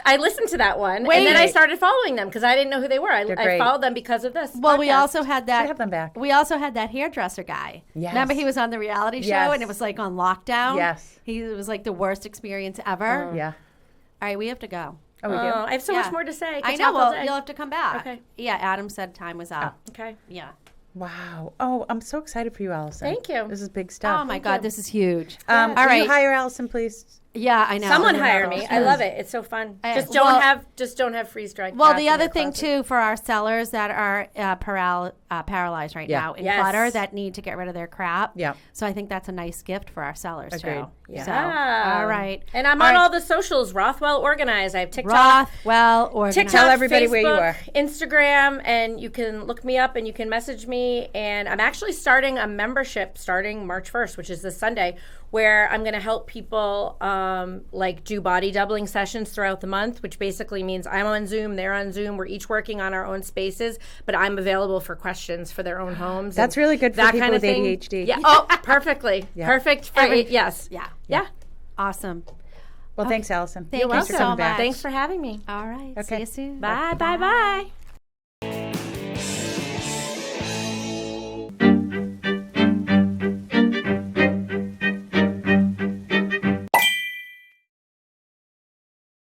Speaker 4: I listened to that one, and then I started following them because I didn't know who they were. I
Speaker 3: great.
Speaker 4: followed them because of this.
Speaker 2: Well, we
Speaker 4: podcast.
Speaker 2: also had that.
Speaker 3: Should have them back.
Speaker 2: We also had that hairdresser guy.
Speaker 3: Yes.
Speaker 2: Remember, he was on the reality show
Speaker 3: Yes.
Speaker 2: and it was like on lockdown.
Speaker 3: Yes.
Speaker 2: It was like the worst experience ever.
Speaker 3: Yeah.
Speaker 2: All right, we have to go.
Speaker 3: Oh, we do?
Speaker 4: I have so
Speaker 2: Yeah.
Speaker 4: much more to say.
Speaker 2: I
Speaker 4: could
Speaker 2: know.
Speaker 4: talk all
Speaker 2: Well,
Speaker 4: day.
Speaker 2: you'll have to come back.
Speaker 4: Okay.
Speaker 2: Yeah, Adam said time was up.
Speaker 4: Okay.
Speaker 2: Yeah.
Speaker 3: Wow. Oh, I'm so excited for you, Allison.
Speaker 4: Thank you.
Speaker 3: This is big stuff.
Speaker 2: Oh my God, this is huge.
Speaker 3: All
Speaker 2: All right.
Speaker 3: you hire Allison, please?
Speaker 2: Yeah, I know.
Speaker 4: Someone
Speaker 2: I know.
Speaker 4: hire me. I love it. It's so fun. Just
Speaker 2: well-
Speaker 4: don't have freeze dried.
Speaker 2: Well,
Speaker 4: crap
Speaker 2: the
Speaker 4: in
Speaker 2: other
Speaker 4: your
Speaker 2: thing
Speaker 4: closet.
Speaker 2: too for our sellers that are paralyzed right
Speaker 3: Yeah.
Speaker 2: now in
Speaker 4: Yes.
Speaker 2: clutter that need to get rid of their crap.
Speaker 3: Yeah.
Speaker 2: So I think that's a nice gift for our sellers
Speaker 3: Agreed.
Speaker 2: too.
Speaker 3: Yeah.
Speaker 2: So,
Speaker 4: Yeah.
Speaker 2: all right.
Speaker 4: And I'm
Speaker 2: All
Speaker 4: on
Speaker 2: right.
Speaker 4: all the socials. Rothwell Organized. I have TikTok.
Speaker 2: Rothwell organized.
Speaker 4: TikTok,
Speaker 3: Tell everybody
Speaker 4: Facebook,
Speaker 3: where you are.
Speaker 4: Instagram, and you can look me up and you can message me. And I'm actually starting a membership starting March 1st, which is this Sunday, where I'm going to help people like do body doubling sessions throughout the month, which basically means I'm on Zoom, they're on Zoom. We're each working on our own spaces, but I'm available for questions for their own homes.
Speaker 3: That's
Speaker 4: and
Speaker 3: really good for
Speaker 4: that
Speaker 3: people
Speaker 4: kind of
Speaker 3: with
Speaker 4: thing.
Speaker 3: ADHD.
Speaker 4: Yeah. Oh, perfectly.
Speaker 3: Yeah.
Speaker 4: Perfect for yes.
Speaker 2: Yeah.
Speaker 4: Yeah.
Speaker 2: Awesome.
Speaker 3: Well, thanks, Allison.
Speaker 2: Thank you
Speaker 3: Thanks for
Speaker 2: so
Speaker 3: coming back.
Speaker 2: much.
Speaker 4: Thanks for having me.
Speaker 2: All right. See
Speaker 3: Okay.
Speaker 2: you soon.
Speaker 4: Bye. Bye. Bye.